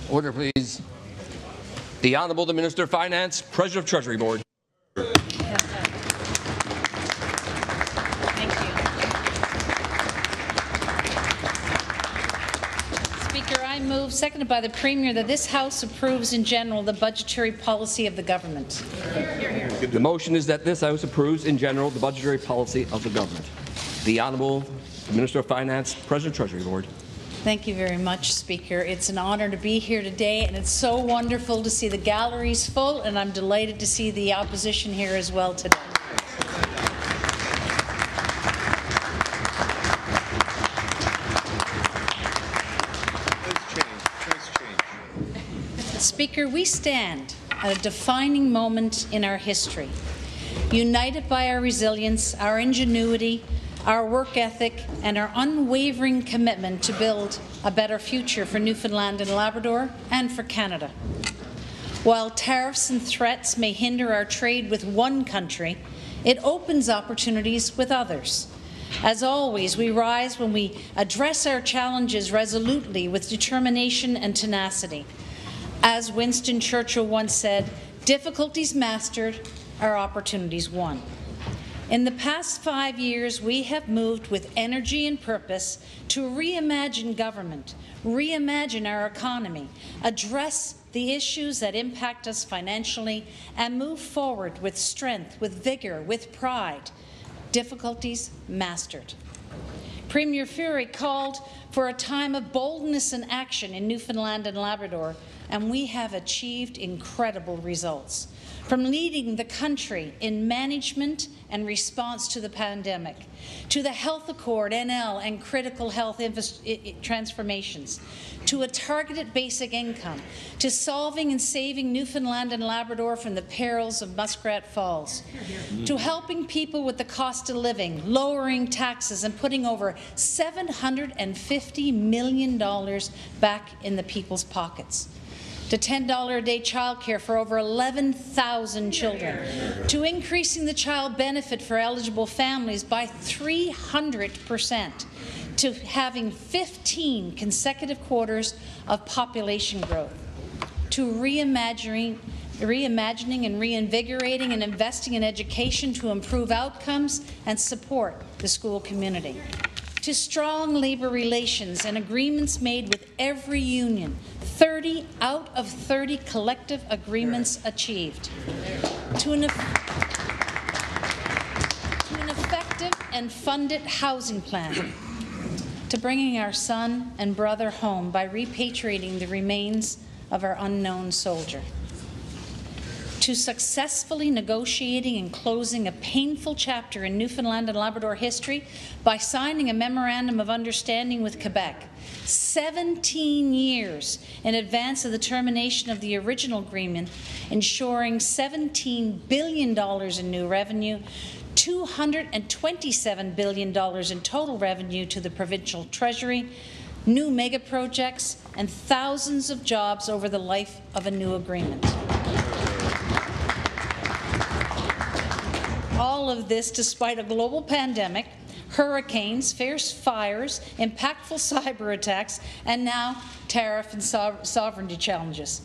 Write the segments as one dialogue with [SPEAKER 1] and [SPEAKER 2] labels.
[SPEAKER 1] Order, please. The Honourable the Minister of Finance, President of Treasury Board.
[SPEAKER 2] Thank you. Speaker, I move, seconded by the Premier, that this House approves in general the budgetary policy of the government.
[SPEAKER 1] The motion is that this House approves in general the budgetary policy of the government. The Honourable Minister of Finance, President of Treasury Board.
[SPEAKER 2] Thank you very much, Speaker. It's an honour to be here today, and it's so wonderful to see the galleries full, and I'm delighted to see the opposition here as well today. Speaker, we stand at a defining moment in our history, united by our resilience, our ingenuity, our work ethic, and our unwavering commitment to build a better future for Newfoundland and Labrador and for Canada. While tariffs and threats may hinder our trade with one country, it opens opportunities with others. As always, we rise when we address our challenges resolutely with determination and tenacity. As Winston Churchill once said, difficulties mastered are opportunities won. In the past 5 years, we have moved with energy and purpose to reimagine government, reimagine our economy, address the issues that impact us financially, and move forward with strength, with vigour, with pride. Difficulties mastered. Premier Fury called for a time of boldness and action in Newfoundland and Labrador, and we have achieved incredible results. From leading the country in management and response to the pandemic, to the Health Accord, NL, and critical health transformations, to a targeted basic income, to solving and saving Newfoundland and Labrador from the perils of Muskrat Falls, to helping people with the cost of living, lowering taxes, and putting over $750 million back in the people's pockets, to $10 a day childcare for over 11,000 children, to increasing the child benefit for eligible families by 300%, to having 15 consecutive quarters of population growth, to reimagining and reinvigorating and investing in education to improve outcomes and support the school community, to strong labour relations and agreements made with every union, 30 out of 30 collective agreements achieved, to an effective and funded housing plan, to bringing our son and brother home by repatriating the remains of our unknown soldier, to successfully negotiating and closing a painful chapter in Newfoundland and Labrador history by signing a Memorandum of Understanding with Quebec, 17 years in advance of the termination of the original agreement, ensuring $17 billion in new revenue, $227 billion in total revenue to the provincial treasury, new mega projects, and thousands of jobs over the life of a new agreement. All of this despite a global pandemic, hurricanes, fierce fires, impactful cyber attacks, and now tariff and sovereignty challenges.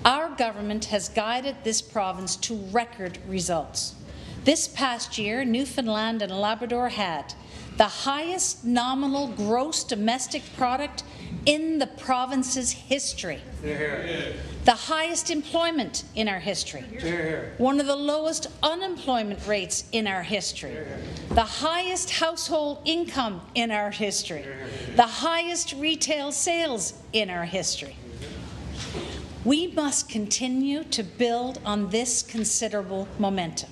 [SPEAKER 2] Our government has guided this province to record results. This past year, Newfoundland and Labrador had the highest nominal gross domestic product in the province's history, the highest employment in our history, one of the lowest unemployment rates in our history, the highest household income in our history, the highest retail sales in our history. We must continue to build on this considerable momentum.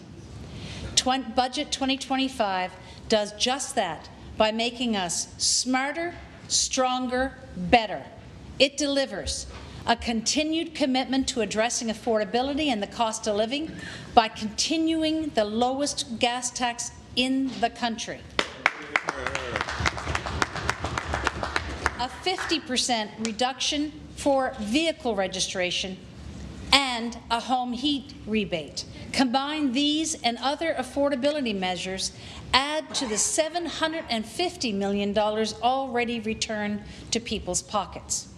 [SPEAKER 2] Budget 2025 does just that by making us smarter, stronger, better. It delivers a continued commitment to addressing affordability and the cost of living by continuing the lowest gas tax in the country, a 50% reduction for vehicle registration, and and a home heat rebate. Combine these and other affordability measures, add to the $750 million already returned to people's pockets.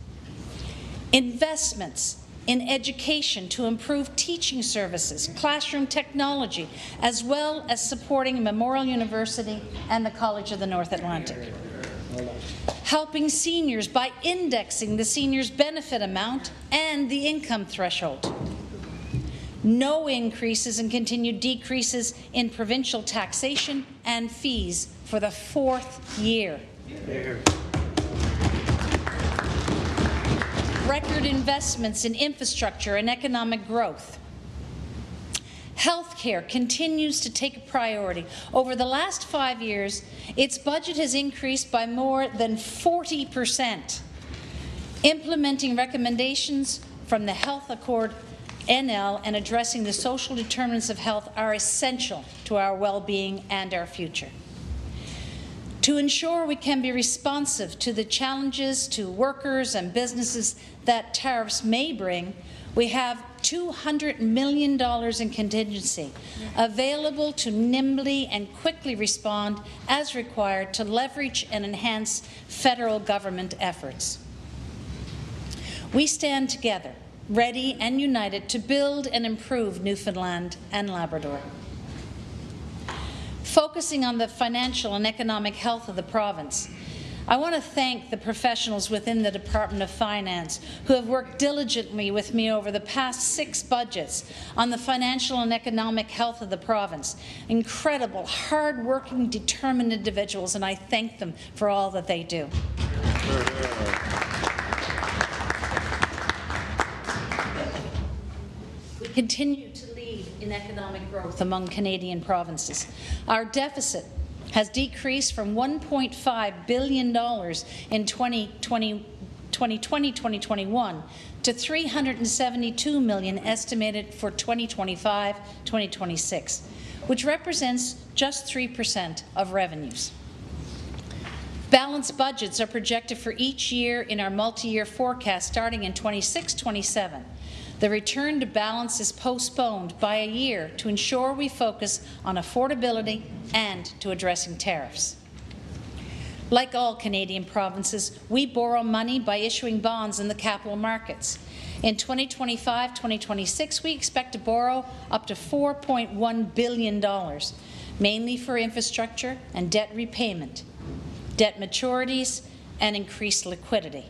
[SPEAKER 2] Investments in education to improve teaching services, classroom technology, as well as supporting Memorial University and the College of the North Atlantic. Helping seniors by indexing the seniors' benefit amount and the income threshold. No increases and continued decreases in provincial taxation and fees for the 4th year. Record investments in infrastructure and economic growth. Healthcare continues to take a priority. Over the last 5 years, its budget has increased by more than 40%. Implementing recommendations from the Health Accord NL and addressing the social determinants of health are essential to our well-being and our future. To ensure we can be responsive to the challenges to workers and businesses that tariffs may bring, we have $200 million in contingency available to nimbly and quickly respond as required to leverage and enhance federal government efforts. We stand together, ready and united to build and improve Newfoundland and Labrador. Focusing on the financial and economic health of the province, I want to thank the professionals within the Department of Finance who have worked diligently with me over the past 6 budgets on the financial and economic health of the province. Incredible, hard-working, determined individuals, and I thank them for all that they do. We continue to lead in economic growth among Canadian provinces. Our deficit has decreased from $1.5 billion in 2020-2021 to $372 million estimated for 2025-2026, which represents just 3% of revenues. Balanced budgets are projected for each year in our multi-year forecast starting in 26-27. The return to balance is postponed by a year to ensure we focus on affordability and to addressing tariffs. Like all Canadian provinces, we borrow money by issuing bonds in the capital markets. In 2025-2026, we expect to borrow up to $4.1 billion, mainly for infrastructure and debt repayment, debt maturities, and increased liquidity.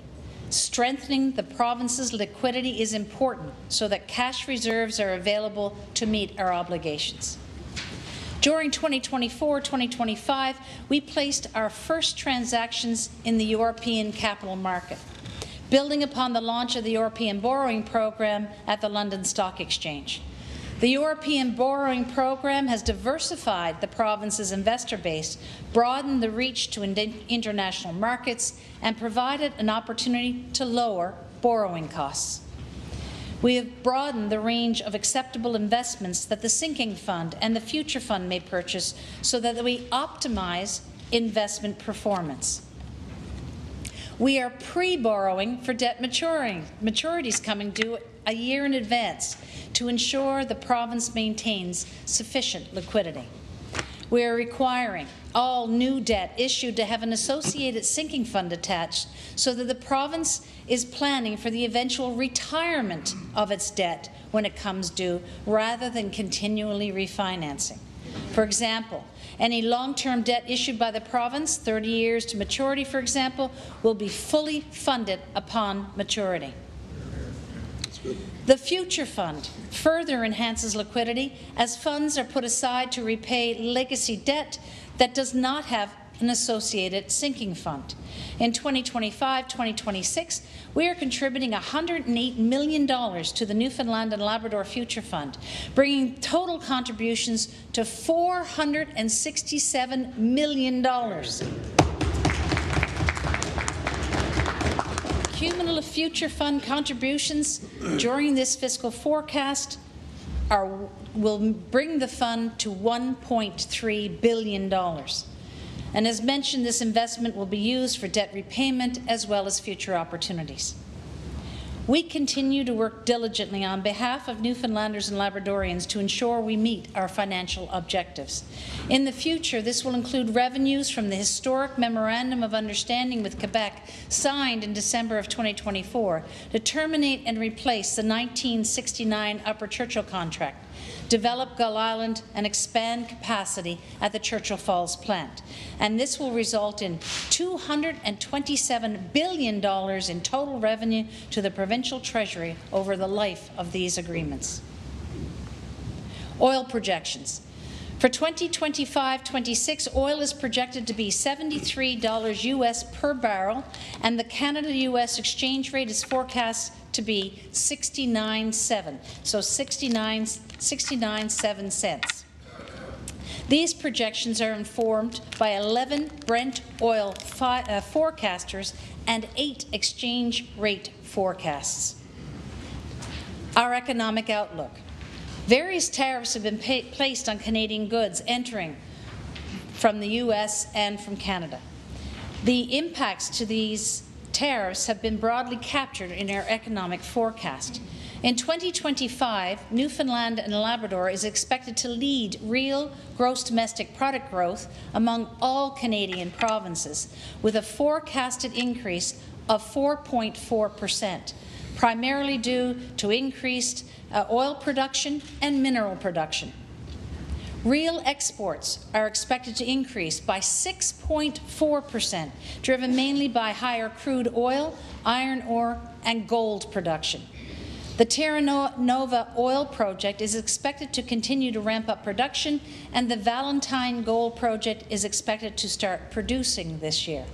[SPEAKER 2] Strengthening the province's liquidity is important so that cash reserves are available to meet our obligations. During 2024-2025, we placed our first transactions in the European capital market, building upon the launch of the European Borrowing Program at the London Stock Exchange. The European Borrowing Program has diversified the province's investor base, broadened the reach to international markets, and provided an opportunity to lower borrowing costs. We have broadened the range of acceptable investments that the Sinking Fund and the Future Fund may purchase so that we optimize investment performance. We are pre-borrowing for debt maturities coming due a year in advance to ensure the province maintains sufficient liquidity. We are requiring all new debt issued to have an associated sinking fund attached so that the province is planning for the eventual retirement of its debt when it comes due, rather than continually refinancing. For example, any long-term debt issued by the province, 30 years to maturity, for example, will be fully funded upon maturity. The Future Fund further enhances liquidity as funds are put aside to repay legacy debt that does not have an associated sinking fund. In 2025-2026, we are contributing $108 million to the Newfoundland and Labrador Future Fund, bringing total contributions to $467 million. Cumulative Future Fund contributions during this fiscal forecast will bring the fund to $1.3 billion. And as mentioned, this investment will be used for debt repayment as well as future opportunities. We continue to work diligently on behalf of Newfoundlanders and Labradorians to ensure we meet our financial objectives. In the future, this will include revenues from the historic Memorandum of Understanding with Quebec signed in December of 2024 to terminate and replace the 1969 Upper Churchill contract, develop Gull Island, and expand capacity at the Churchill Falls plant. And this will result in $227 billion in total revenue to the provincial treasury over the life of these agreements. Oil projections. For 2025-26, oil is projected to be $73 U.S. per barrel, and the Canada-U.S. exchange rate is forecast to be 69.7, so 69.7 cents. These projections are informed by 11 Brent oil forecasters and 8 exchange rate forecasts. Our economic outlook. Various tariffs have been placed on Canadian goods entering from the U.S. and from Canada. The impacts to these tariffs have been broadly captured in our economic forecast. In 2025, Newfoundland and Labrador is expected to lead real gross domestic product growth among all Canadian provinces, with a forecasted increase of 4.4%, primarily due to increased oil production and mineral production. Real exports are expected to increase by 6.4%, driven mainly by higher crude oil, iron ore, and gold production. The Terra Nova oil project is expected to continue to ramp up production, and the Valentine Gold project is expected to start producing this year.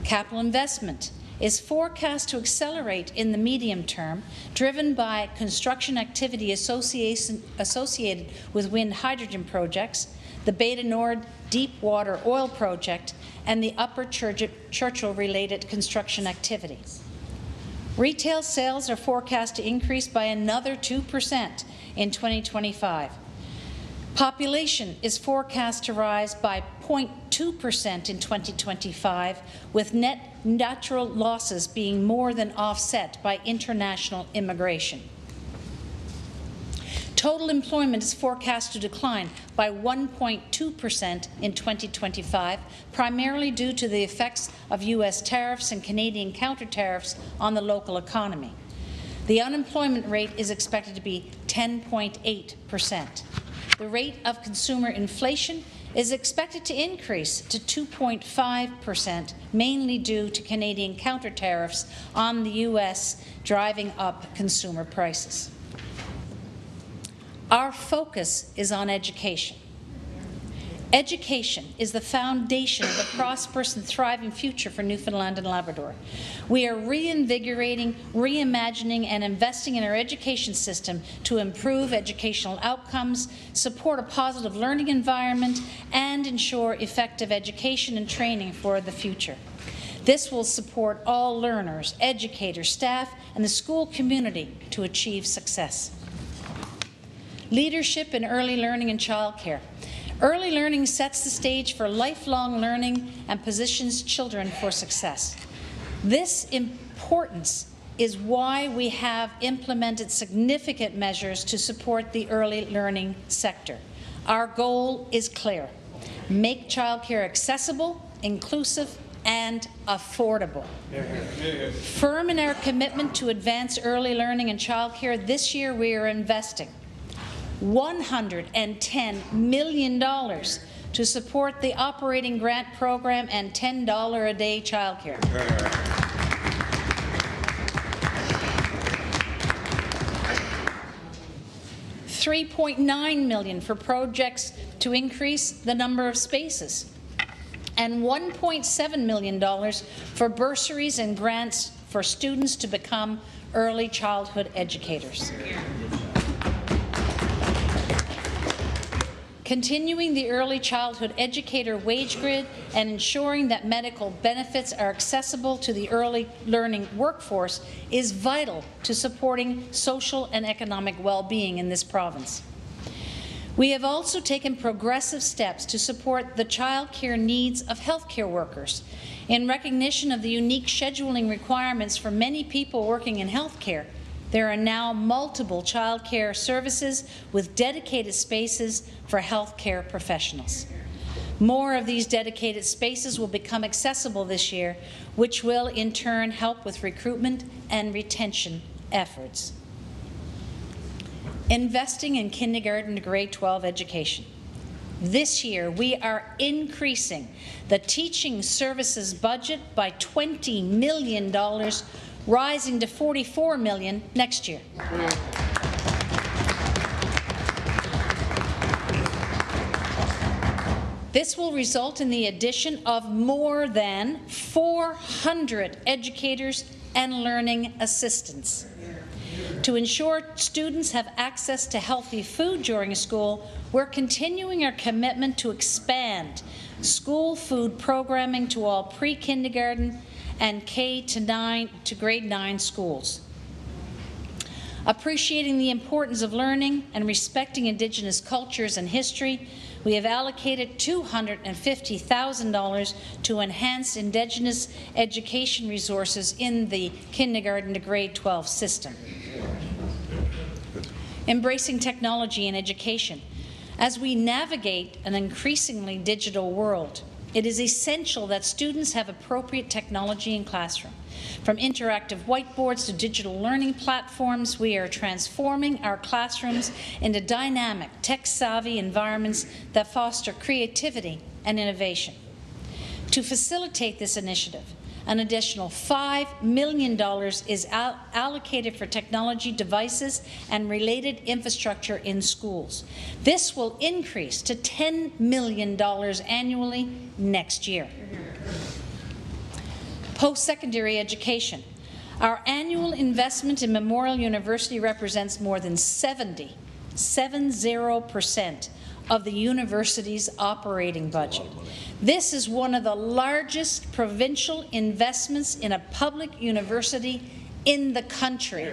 [SPEAKER 2] Capital investment is forecast to accelerate in the medium term, driven by construction activity associated with wind hydrogen projects, the Beta Nord deep water oil project, and the Upper Churchill-related construction activity. Retail sales are forecast to increase by another 2% in 2025. Population is forecast to rise by 0.2% in 2025, with net natural losses being more than offset by international immigration. Total employment is forecast to decline by 1.2% in 2025, primarily due to the effects of U.S. tariffs and Canadian counter-tariffs on the local economy. The unemployment rate is expected to be 10.8%. The rate of consumer inflation is expected to increase to 2.5%, mainly due to Canadian counter-tariffs on the U.S., driving up consumer prices. Our focus is on education. Education is the foundation of a prosperous and thriving future for Newfoundland and Labrador. We are reinvigorating, reimagining, and investing in our education system to improve educational outcomes, support a positive learning environment, and ensure effective education and training for the future. This will support all learners, educators, staff, and the school community to achieve success. Leadership in early learning and childcare. Early learning sets the stage for lifelong learning and positions children for success. This importance is why we have implemented significant measures to support the early learning sector. Our goal is clear: make childcare accessible, inclusive, and affordable. Firm in our commitment to advance early learning and childcare, this year we are investing $110 million to support the operating grant program and $10 a day childcare. $3.9 million for projects to increase the number of spaces, and $1.7 million for bursaries and grants for students to become early childhood educators. Continuing the early childhood educator wage grid and ensuring that medical benefits are accessible to the early learning workforce is vital to supporting social and economic well-being in this province. We have also taken progressive steps to support the child care needs of healthcare workers. In recognition of the unique scheduling requirements for many people working in healthcare, there are now multiple childcare services with dedicated spaces for healthcare professionals. More of these dedicated spaces will become accessible this year, which will in turn help with recruitment and retention efforts. Investing in kindergarten to grade 12 education. This year, we are increasing the teaching services budget by $20 million, rising to $44 million next year. This will result in the addition of more than 400 educators and learning assistants. To ensure students have access to healthy food during school, we're continuing our commitment to expand school food programming to all pre-kindergarten and K to grade 9 schools. Appreciating the importance of learning and respecting Indigenous cultures and history, we have allocated $250,000 to enhance Indigenous education resources in the kindergarten to grade 12 system. Embracing technology in education. As we navigate an increasingly digital world, it is essential that students have appropriate technology in classroom. From interactive whiteboards to digital learning platforms, we are transforming our classrooms into dynamic, tech-savvy environments that foster creativity and innovation. To facilitate this initiative, an additional $5 million is allocated for technology devices and related infrastructure in schools. This will increase to $10 million annually next year. Post-secondary education. Our annual investment in Memorial University represents more than 70% of the university's operating budget. This is one of the largest provincial investments in a public university in the country.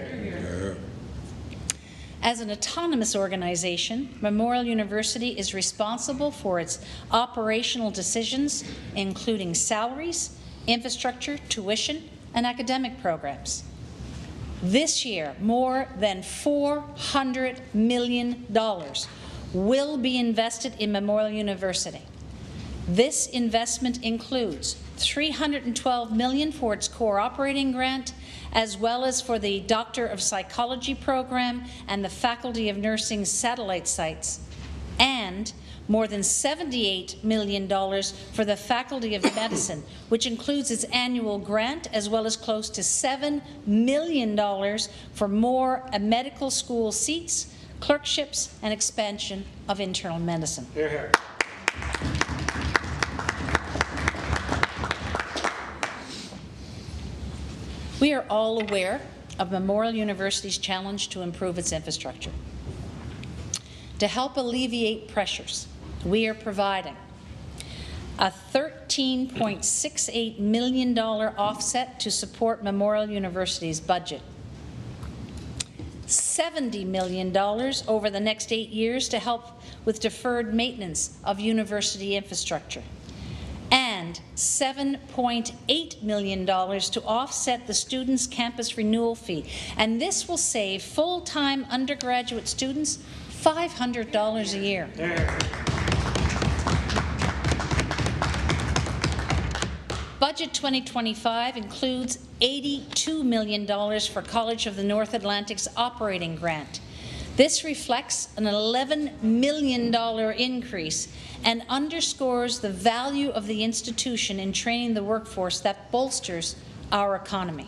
[SPEAKER 2] As an autonomous organization, Memorial University is responsible for its operational decisions, including salaries, infrastructure, tuition, and academic programs. This year, more than $400 million will be invested in Memorial University. This investment includes $312 million for its core operating grant, as well as for the Doctor of Psychology program and the Faculty of Nursing satellite sites, and more than $78 million for the Faculty of Medicine, which includes its annual grant, as well as close to $7 million for more medical school seats, clerkships, and expansion of internal medicine.
[SPEAKER 3] Hear, hear.
[SPEAKER 2] We are all aware of Memorial University's challenge to improve its infrastructure. To help alleviate pressures, we are providing a $13.68 million offset to support Memorial University's budget, $70 million over the next 8 years to help with deferred maintenance of university infrastructure, and $7.8 million to offset the students' campus renewal fee. And this will save full-time undergraduate students $500 a year. Budget 2025 includes $82 million for College of the North Atlantic's operating grant. This reflects an $11 million increase and underscores the value of the institution in training the workforce that bolsters our economy.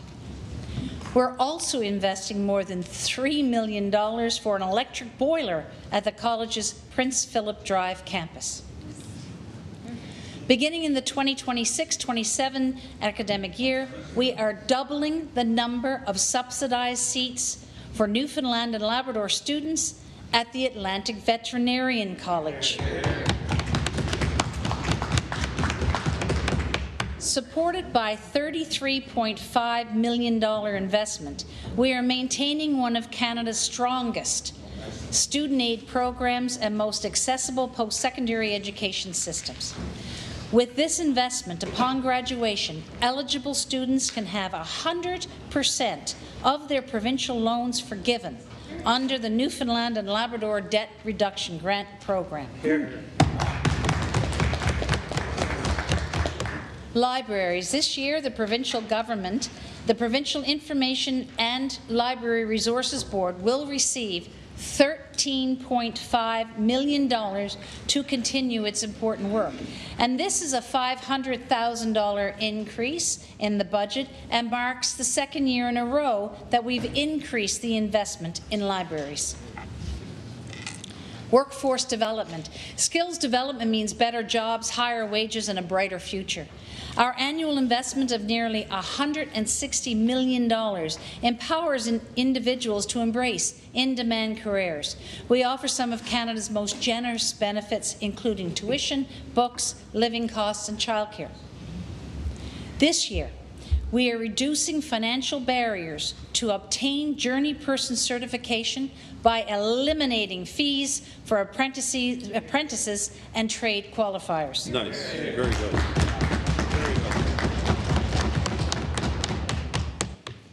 [SPEAKER 2] We're also investing more than $3 million for an electric boiler at the college's Prince Philip Drive campus. Beginning in the 2026-27 academic year, we are doubling the number of subsidized seats for Newfoundland and Labrador students at the Atlantic Veterinarian College. Supported by $33.5 million investment, we are maintaining one of Canada's strongest student aid programs and most accessible post-secondary education systems. With this investment, upon graduation, eligible students can have 100% of their provincial loans forgiven under the Newfoundland and Labrador Debt Reduction Grant Program. Libraries. This year, the provincial government, the Provincial Information and Library Resources Board, will receive $13.5 million to continue its important work. And this is a $500,000 increase in the budget and marks the second year in a row that we've increased the investment in libraries. Workforce development. Skills development means better jobs, higher wages, and a brighter future. Our annual investment of nearly $160 million empowers individuals to embrace in-demand careers. We offer some of Canada's most generous benefits, including tuition, books, living costs, and childcare. This year, we are reducing financial barriers to obtain journey person certification by eliminating fees for apprentices and trade qualifiers.
[SPEAKER 3] Nice. Very good.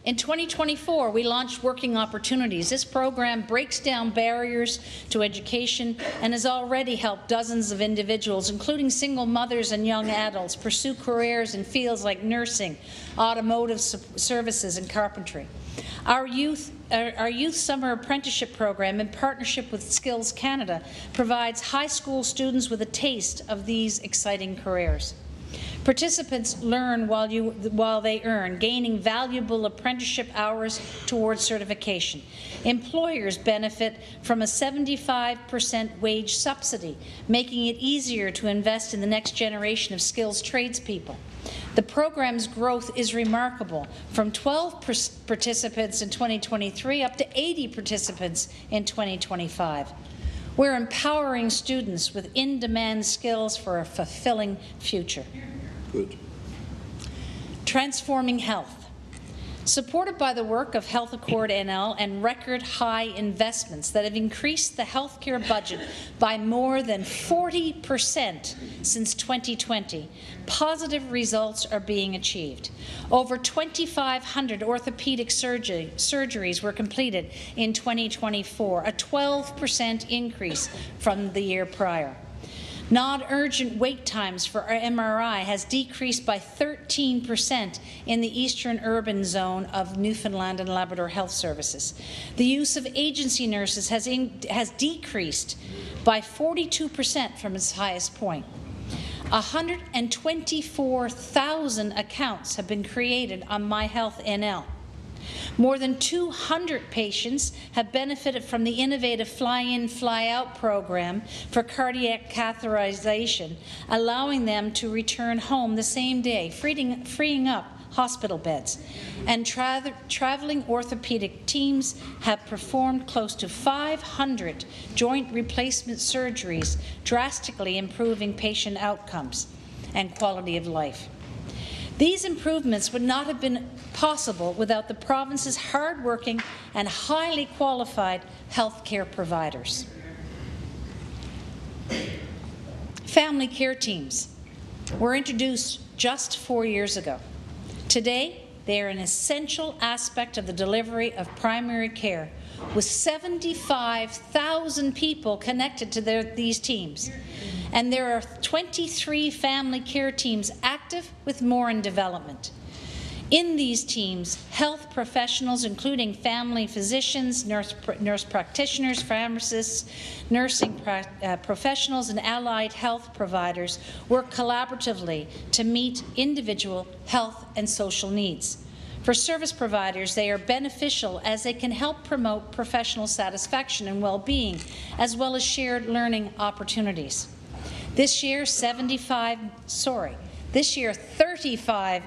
[SPEAKER 2] In 2024, we launched Working Opportunities. This program breaks down barriers to education and has already helped dozens of individuals, including single mothers and young adults, pursue careers in fields like nursing, automotive services, and carpentry. Our youth summer apprenticeship program, in partnership with Skills Canada, provides high school students with a taste of these exciting careers. Participants learn while they earn, gaining valuable apprenticeship hours towards certification. Employers benefit from a 75% wage subsidy, making it easier to invest in the next generation of skills tradespeople. The program's growth is remarkable, from 12 participants in 2023 up to 80 participants in 2025. We're empowering students with in-demand skills for a fulfilling future.
[SPEAKER 3] Good.
[SPEAKER 2] Transforming health. Supported by the work of Health Accord NL and record high investments that have increased the healthcare budget by more than 40% since 2020, positive results are being achieved. Over 2,500 orthopedic surgeries were completed in 2024, a 12% increase from the year prior. Non-urgent wait times for our MRI has decreased by 13% in the eastern urban zone of Newfoundland and Labrador Health Services. The use of agency nurses has decreased by 42% from its highest point. 124,000 accounts have been created on My Health NL. More than 200 patients have benefited from the innovative fly-in, fly-out program for cardiac catheterization, allowing them to return home the same day, freeing up hospital beds. And traveling orthopedic teams have performed close to 500 joint replacement surgeries, drastically improving patient outcomes and quality of life. These improvements would not have been possible without the province's hard-working and highly qualified healthcare providers. Family care teams were introduced just 4 years ago. Today, they are an essential aspect of the delivery of primary care, with 75,000 people connected to these teams. And there are 23 family care teams active, with more in development. In these teams, health professionals, including family physicians, nurse practitioners, pharmacists, nursing professionals, and allied health providers, work collaboratively to meet individual health and social needs. For service providers, they are beneficial as they can help promote professional satisfaction and well-being, as well as shared learning opportunities. This year, $35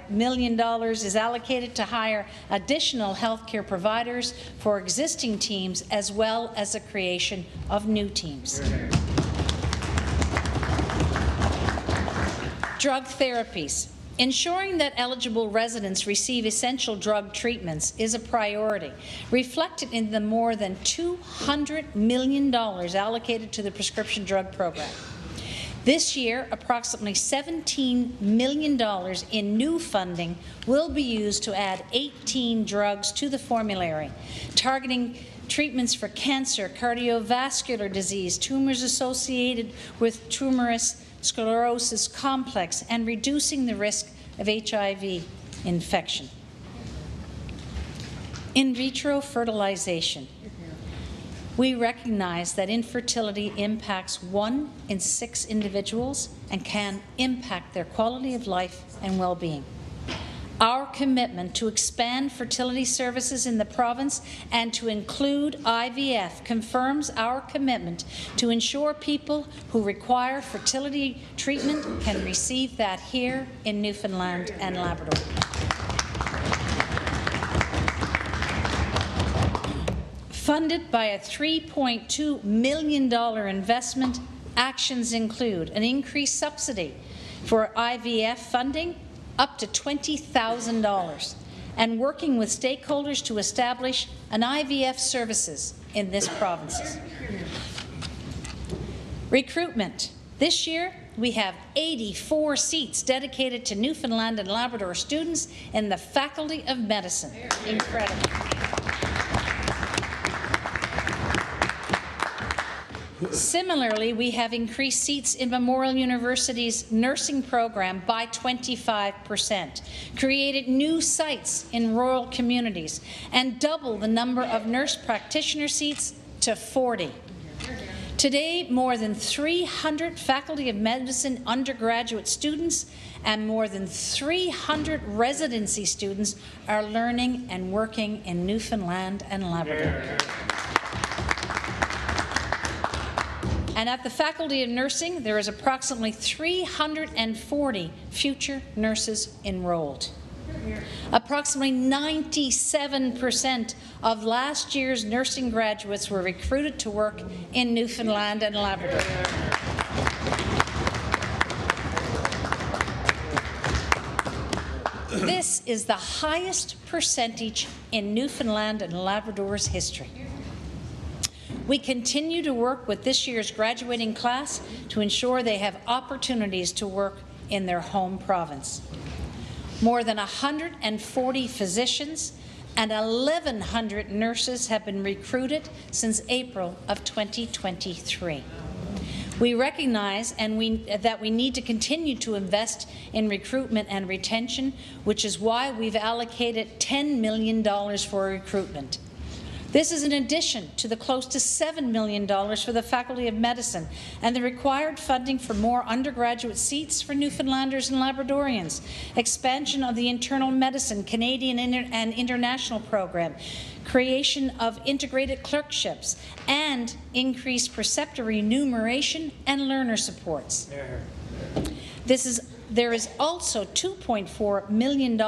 [SPEAKER 2] million is allocated to hire additional healthcare providers for existing teams, as well as the creation of new teams. Drug therapies. Ensuring that eligible residents receive essential drug treatments is a priority, reflected in the more than $200 million allocated to the prescription drug program. This year, approximately $17 million in new funding will be used to add 18 drugs to the formulary, targeting treatments for cancer, cardiovascular disease, tumors associated with tumorous sclerosis complex, and reducing the risk of HIV infection. In vitro fertilization. We recognize that infertility impacts 1 in 6 individuals and can impact their quality of life and well-being. Our commitment to expand fertility services in the province and to include IVF confirms our commitment to ensure people who require fertility treatment can receive that here in Newfoundland and Labrador. Funded by a $3.2 million investment, actions include an increased subsidy for IVF funding up to $20,000 and working with stakeholders to establish an IVF services in this province. Recruitment. This year, we have 84 seats dedicated to Newfoundland and Labrador students in the Faculty of Medicine. Incredible. Similarly, we have increased seats in Memorial University's nursing program by 25%, created new sites in rural communities, and doubled the number of nurse practitioner seats to 40. Today, more than 300 Faculty of Medicine undergraduate students and more than 300 residency students are learning and working in Newfoundland and Labrador. And at the Faculty of Nursing, there is approximately 340 future nurses enrolled. Approximately 97% of last year's nursing graduates were recruited to work in Newfoundland and Labrador. This is the highest percentage in Newfoundland and Labrador's history. We continue to work with this year's graduating class to ensure they have opportunities to work in their home province. More than 140 physicians and 1,100 nurses have been recruited since April of 2023. We recognize that we need to continue to invest in recruitment and retention, which is why we've allocated $10 million for recruitment. This is in addition to the close to $7 million for the Faculty of Medicine and the required funding for more undergraduate seats for Newfoundlanders and Labradorians, expansion of the internal medicine Canadian and international program, creation of integrated clerkships, and increased preceptor remuneration and learner supports. There is also $2.4 million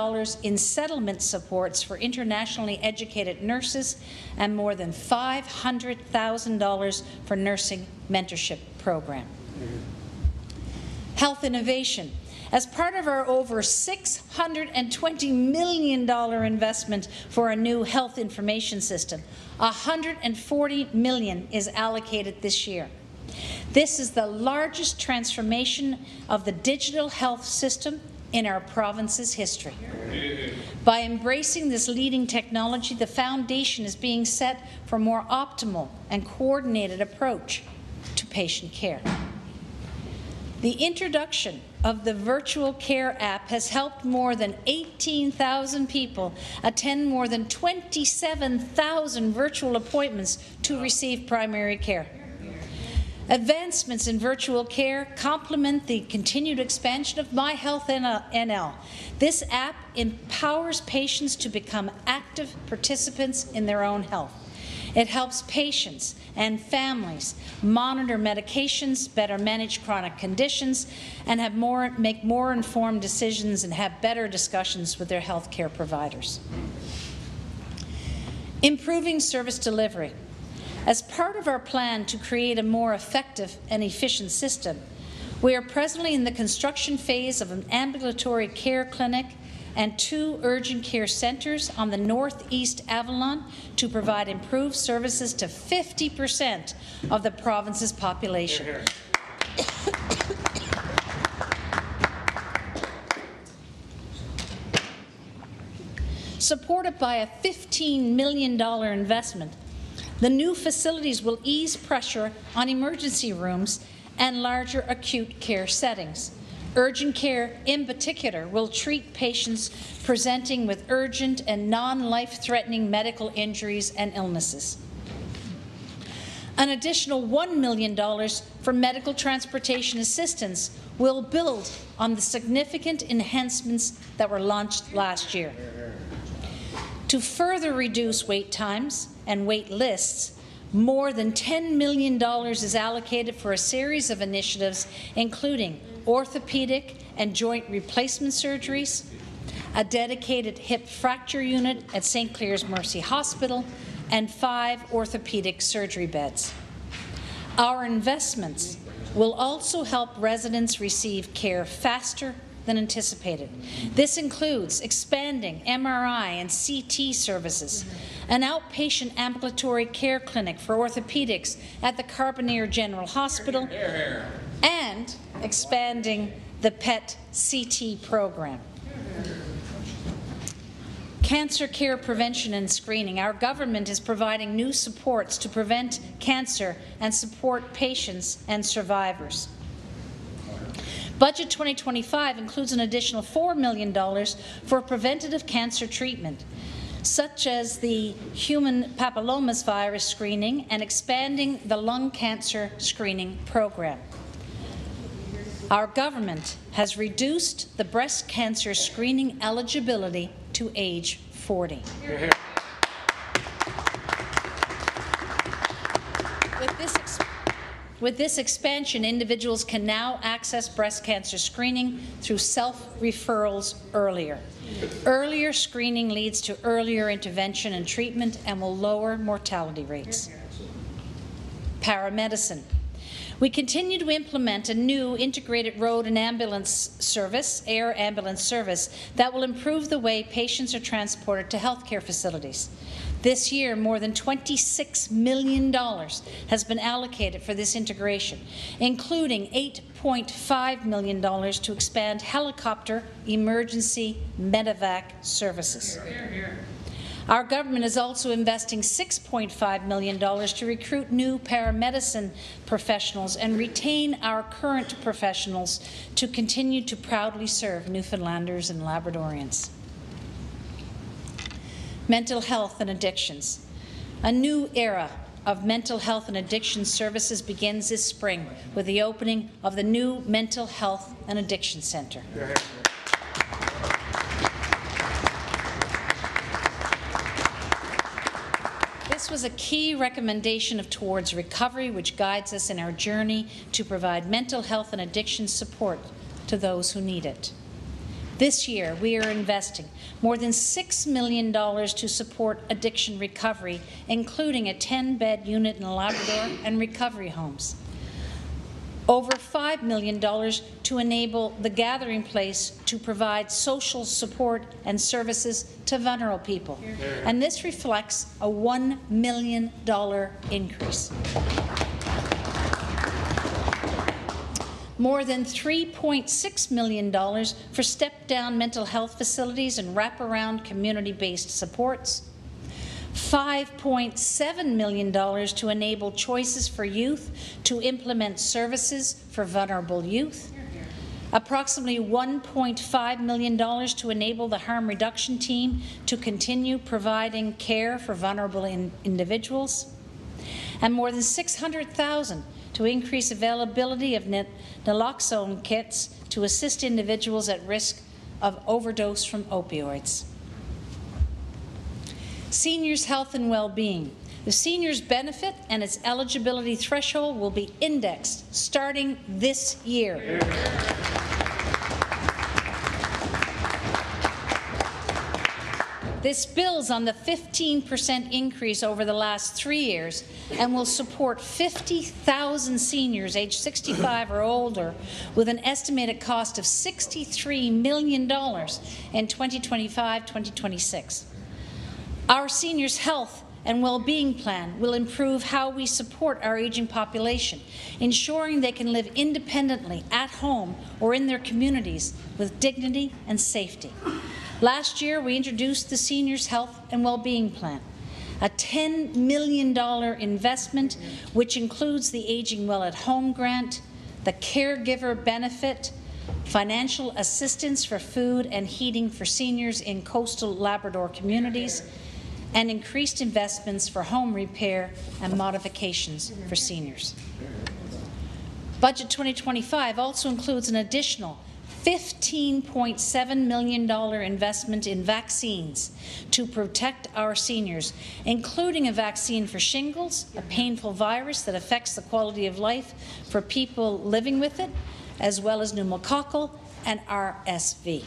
[SPEAKER 2] in settlement supports for internationally educated nurses and more than $500,000 for nursing mentorship program. Health innovation. As part of our over $620 million investment for a new health information system, $140 million is allocated this year. This is the largest transformation of the digital health system in our province's history. By embracing this leading technology, the foundation is being set for a more optimal and coordinated approach to patient care. The introduction of the virtual care app has helped more than 18,000 people attend more than 27,000 virtual appointments to receive primary care. Advancements in virtual care complement the continued expansion of My Health NL. This app empowers patients to become active participants in their own health. It helps patients and families monitor medications, better manage chronic conditions, and make more informed decisions and have better discussions with their health care providers. Improving service delivery. As part of our plan to create a more effective and efficient system, we are presently in the construction phase of an ambulatory care clinic and 2 urgent care centres on the northeast Avalon to provide improved services to 50% of the province's population. supported by a $15 million investment. The new facilities will ease pressure on emergency rooms and larger acute care settings. Urgent care, in particular, will treat patients presenting with urgent and non-life-threatening medical injuries and illnesses. An additional $1 million for medical transportation assistance will build on the significant enhancements that were launched last year. To further reduce wait times and wait lists, more than $10 million is allocated for a series of initiatives, including orthopedic and joint replacement surgeries, a dedicated hip fracture unit at St. Clair's Mercy Hospital, and 5 orthopedic surgery beds. Our investments will also help residents receive care faster than anticipated. This includes expanding MRI and CT services, an outpatient ambulatory care clinic for orthopedics at the Carbonear General Hospital, and expanding the PET CT program. Cancer care prevention and screening. Our government is providing new supports to prevent cancer and support patients and survivors. Budget 2025 includes an additional $4 million for preventative cancer treatment, such as the human papillomavirus screening and expanding the lung cancer screening program. Our government has reduced the breast cancer screening eligibility to age 40. With this expansion, individuals can now access breast cancer screening through self-referrals earlier. Earlier screening leads to earlier intervention and treatment and will lower mortality rates. Paramedicine. We continue to implement a new integrated road and ambulance service, air ambulance service, that will improve the way patients are transported to healthcare facilities. This year, more than $26 million has been allocated for this integration, including $8.5 million to expand helicopter emergency medevac services. Our government is also investing $6.5 million to recruit new paramedicine professionals and retain our current professionals to continue to proudly serve Newfoundlanders and Labradorians. Mental health and addictions. A new era of mental health and addiction services begins this spring with the opening of the new Mental Health and Addiction Centre. This was a key recommendation of Towards Recovery, which guides us in our journey to provide mental health and addiction support to those who need it. This year, we are investing more than $6 million to support addiction recovery, including a 10-bed unit in Labrador and recovery homes. Over $5 million to enable the Gathering Place to provide social support and services to vulnerable people. And this reflects a $1 million increase. More than $3.6 million for step-down mental health facilities and wraparound community-based supports. $5.7 million to enable choices for youth to implement services for vulnerable youth. Approximately $1.5 million to enable the harm reduction team to continue providing care for vulnerable individuals. And more than $600,000 to increase availability of naloxone kits to assist individuals at risk of overdose from opioids. Seniors' health and well-being. The seniors' benefit and its eligibility threshold will be indexed starting this year. This builds on the 15% increase over the last 3 years and will support 50,000 seniors aged 65 or older with an estimated cost of $63 million in 2025-2026. Our seniors' health and well-being plan will improve how we support our aging population, ensuring they can live independently at home or in their communities with dignity and safety. Last year, we introduced the Seniors Health and Wellbeing Plan, a $10 million investment which includes the Aging Well at Home grant, the caregiver benefit, financial assistance for food and heating for seniors in coastal Labrador communities, and increased investments for home repair and modifications for seniors. Budget 2025 also includes an additional $15.7 million investment in vaccines to protect our seniors, including a vaccine for shingles, a painful virus that affects the quality of life for people living with it, as well as pneumococcal and RSV.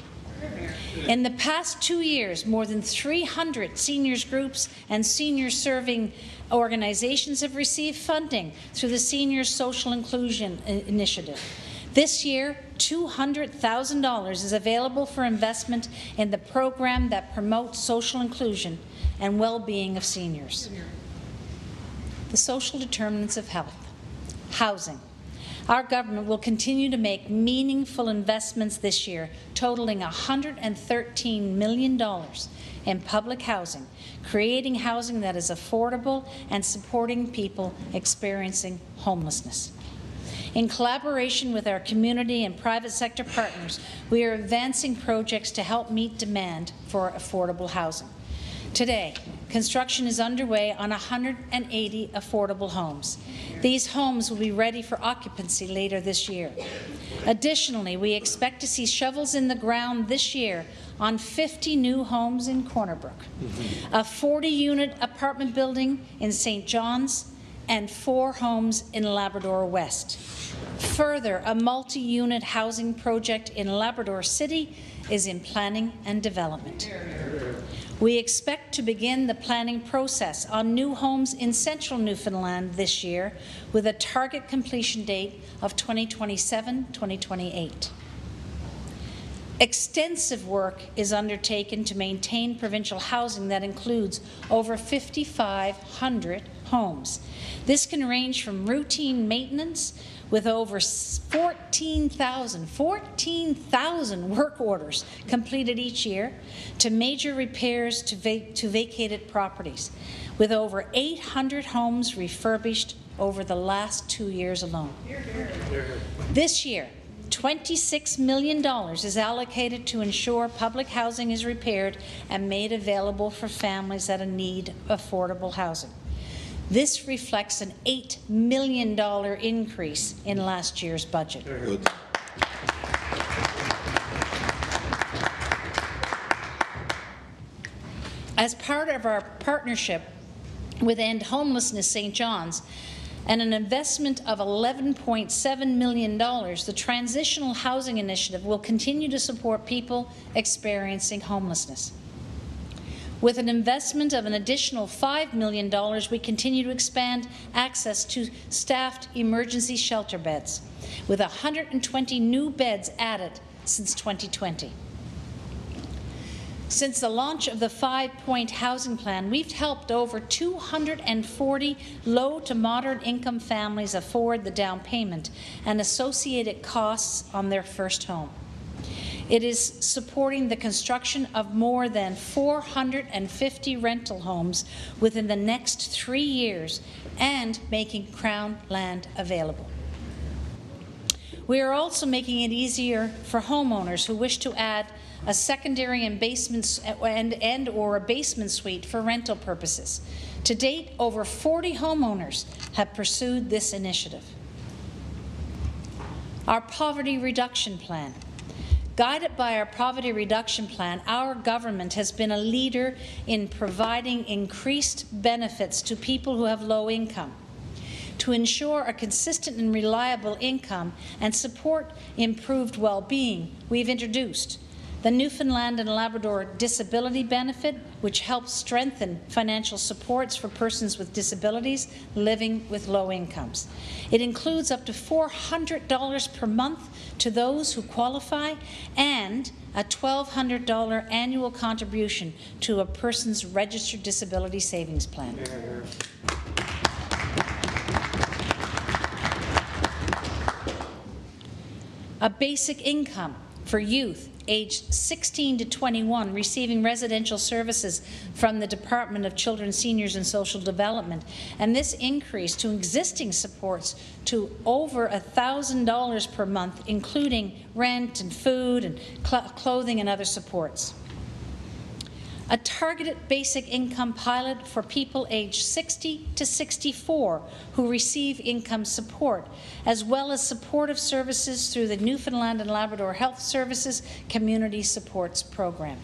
[SPEAKER 2] In the past 2 years, more than 300 seniors groups and senior serving organizations have received funding through the Senior Social Inclusion Initiative. This year, $200,000 is available for investment in the program that promotes social inclusion and well-being of seniors. The social determinants of health. Housing. Our government will continue to make meaningful investments this year, totaling $113 million in public housing, creating housing that is affordable and supporting people experiencing homelessness. In collaboration with our community and private sector partners, we are advancing projects to help meet demand for affordable housing. Today, construction is underway on 180 affordable homes. These homes will be ready for occupancy later this year. Additionally, we expect to see shovels in the ground this year on 50 new homes in Corner Brook, a 40-unit apartment building in St. John's, and 4 homes in Labrador West. Further, a multi-unit housing project in Labrador City is in planning and development. We expect to begin the planning process on new homes in central Newfoundland this year with a target completion date of 2027-2028. Extensive work is undertaken to maintain provincial housing that includes over 5,500 homes. This can range from routine maintenance with over 14,000 work orders completed each year, to major repairs to vacated properties, with over 800 homes refurbished over the last 2 years alone. This year, $26 million is allocated to ensure public housing is repaired and made available for families that need affordable housing. This reflects an $8 million increase in last year's budget.
[SPEAKER 3] Good.
[SPEAKER 2] As part of our partnership with End Homelessness St. John's and an investment of $11.7 million, the Transitional Housing Initiative will continue to support people experiencing homelessness. With an investment of an additional $5 million, we continue to expand access to staffed emergency shelter beds, with 120 new beds added since 2020. Since the launch of the 5-point housing plan, we've helped over 240 low to moderate income families afford the down payment and associated costs on their first home. It is supporting the construction of more than 450 rental homes within the next 3 years and making Crown land available. We are also making it easier for homeowners who wish to add a secondary and basement or a basement suite for rental purposes. To date, over 40 homeowners have pursued this initiative. Our poverty reduction plan. Guided by our poverty reduction plan, our government has been a leader in providing increased benefits to people who have low income. To ensure a consistent and reliable income and support improved well-being, we've introduced the Newfoundland and Labrador Disability Benefit, which helps strengthen financial supports for persons with disabilities living with low incomes. It includes up to $400 per month to those who qualify and a $1,200 annual contribution to a person's registered disability savings plan. A basic income for youth aged 16 to 21 receiving residential services from the Department of Children, Seniors and Social Development, and this increased to existing supports to over $1,000 per month, including rent and food and clothing and other supports. A targeted basic income pilot for people aged 60 to 64 who receive income support, as well as supportive services through the Newfoundland and Labrador Health Services Community Supports Program.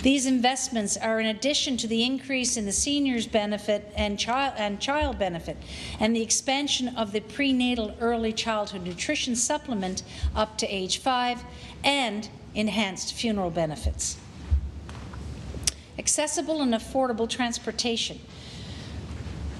[SPEAKER 2] These investments are in addition to the increase in the seniors benefit and child benefit, and the expansion of the prenatal early childhood nutrition supplement up to age 5, and enhanced funeral benefits. Accessible and affordable transportation.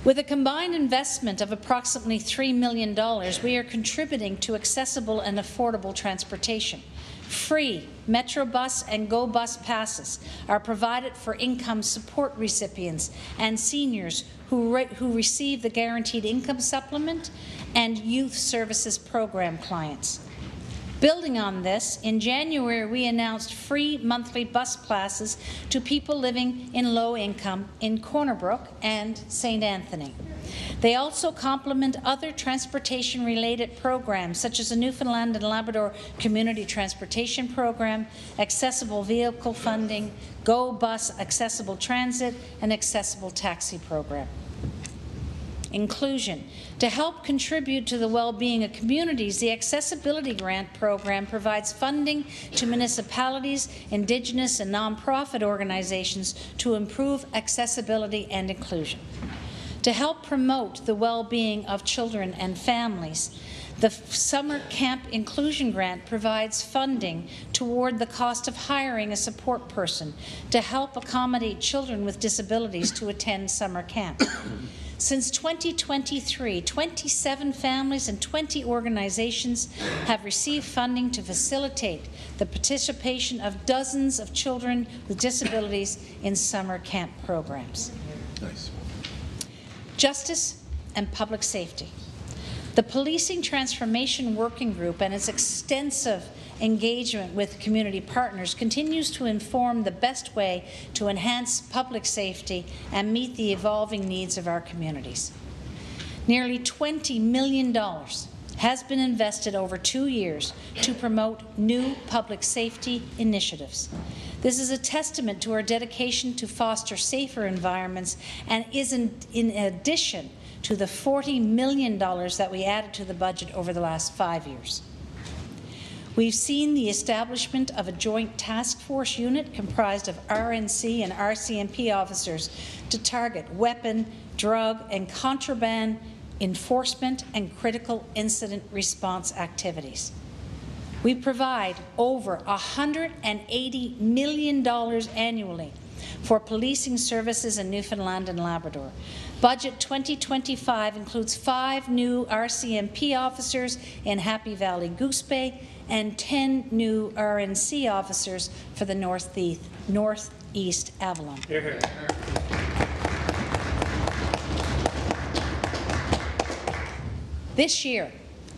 [SPEAKER 2] With a combined investment of approximately $3 million, we are contributing to accessible and affordable transportation. Free Metrobus and GO Bus passes are provided for income support recipients and seniors who receive the Guaranteed Income Supplement and Youth Services Program clients. Building on this, in January we announced free monthly bus passes to people living in low income in Corner Brook and St. Anthony. They also complement other transportation-related programs such as the Newfoundland and Labrador Community Transportation Program, accessible vehicle funding, GO Bus accessible transit, and accessible taxi program. Inclusion. To help contribute to the well-being of communities, the Accessibility Grant Program provides funding to municipalities, Indigenous and non-profit organizations to improve accessibility and inclusion. To help promote the well-being of children and families, the Summer Camp Inclusion Grant provides funding toward the cost of hiring a support person to help accommodate children with disabilities to attend summer camp. Since 2023, 27 families and 20 organizations have received funding to facilitate the participation of dozens of children with disabilities in summer camp programs.
[SPEAKER 3] Nice.
[SPEAKER 2] Justice and public safety. The Policing Transformation Working Group and its extensive engagement with community partners continues to inform the best way to enhance public safety and meet the evolving needs of our communities. Nearly $20 million has been invested over 2 years to promote new public safety initiatives. This is a testament to our dedication to foster safer environments and is in addition to the $40 million that we added to the budget over the last 5 years. We've seen the establishment of a joint task force unit comprised of RNC and RCMP officers to target weapon, drug, and contraband enforcement and critical incident response activities. We provide over $180 million annually for policing services in Newfoundland and Labrador. Budget 2025 includes 5 new RCMP officers in Happy Valley Goose Bay and 10 new RNC officers for the Northeast Avalon.
[SPEAKER 4] Hear, hear.
[SPEAKER 2] This year,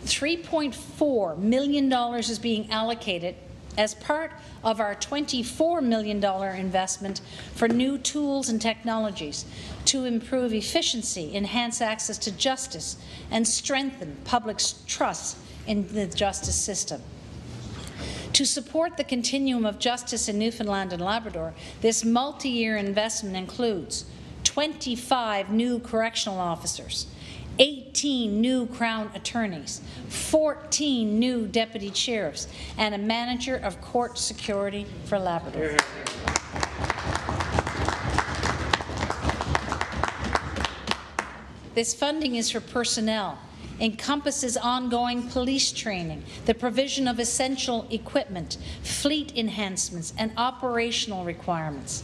[SPEAKER 2] $3.4 million is being allocated as part of our $24 million investment for new tools and technologies to improve efficiency, enhance access to justice, and strengthen public trust in the justice system. To support the continuum of justice in Newfoundland and Labrador, this multi-year investment includes 25 new correctional officers, 18 new Crown attorneys, 14 new deputy sheriffs, and a manager of court security for Labrador. This funding is for personnel, encompasses ongoing police training, the provision of essential equipment, fleet enhancements, and operational requirements.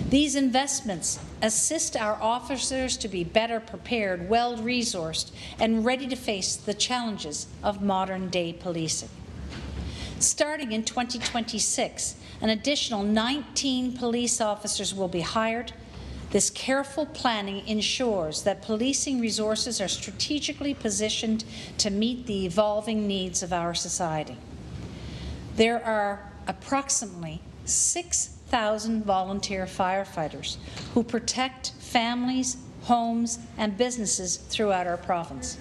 [SPEAKER 2] These investments assist our officers to be better prepared, well-resourced, and ready to face the challenges of modern-day policing. Starting in 2026, an additional 19 police officers will be hired. This careful planning ensures that policing resources are strategically positioned to meet the evolving needs of our society. There are approximately 6,000 volunteer firefighters who protect families, homes, and businesses throughout our province.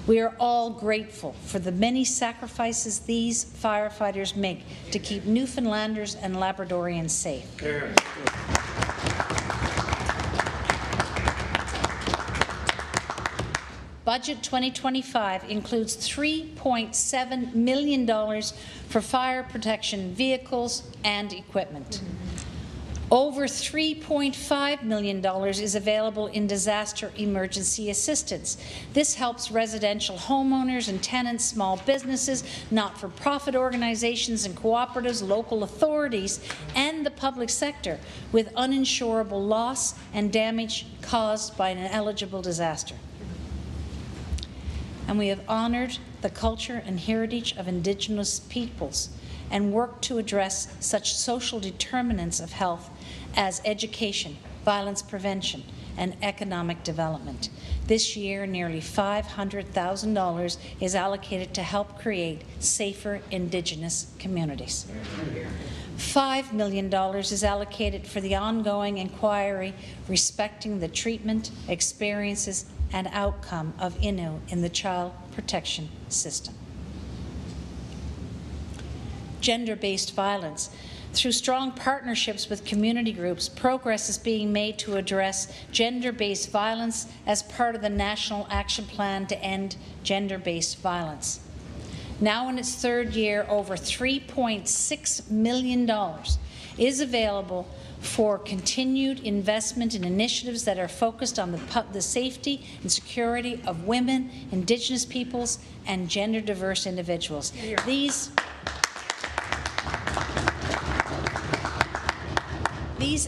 [SPEAKER 2] We are all grateful for the many sacrifices these firefighters make to keep Newfoundlanders and Labradorians safe. Budget 2025 includes $3.7 million for fire protection vehicles and equipment. Over $3.5 million is available in disaster emergency assistance. This helps residential homeowners and tenants, small businesses, not-for-profit organizations and cooperatives, local authorities, and the public sector with uninsurable loss and damage caused by an ineligible disaster. And we have honoured the culture and heritage of Indigenous peoples and worked to address such social determinants of health as education, violence prevention, and economic development. This year, nearly $500,000 is allocated to help create safer Indigenous communities. $5 million is allocated for the ongoing inquiry respecting the treatment, experiences, and outcome of Innu in the child protection system. Gender-based violence. Through strong partnerships with community groups, progress is being made to address gender-based violence as part of the National Action Plan to End Gender-Based Violence. Now in its third year, over $3.6 million is available for continued investment in initiatives that are focused on the safety and security of women, Indigenous peoples, and gender-diverse individuals. These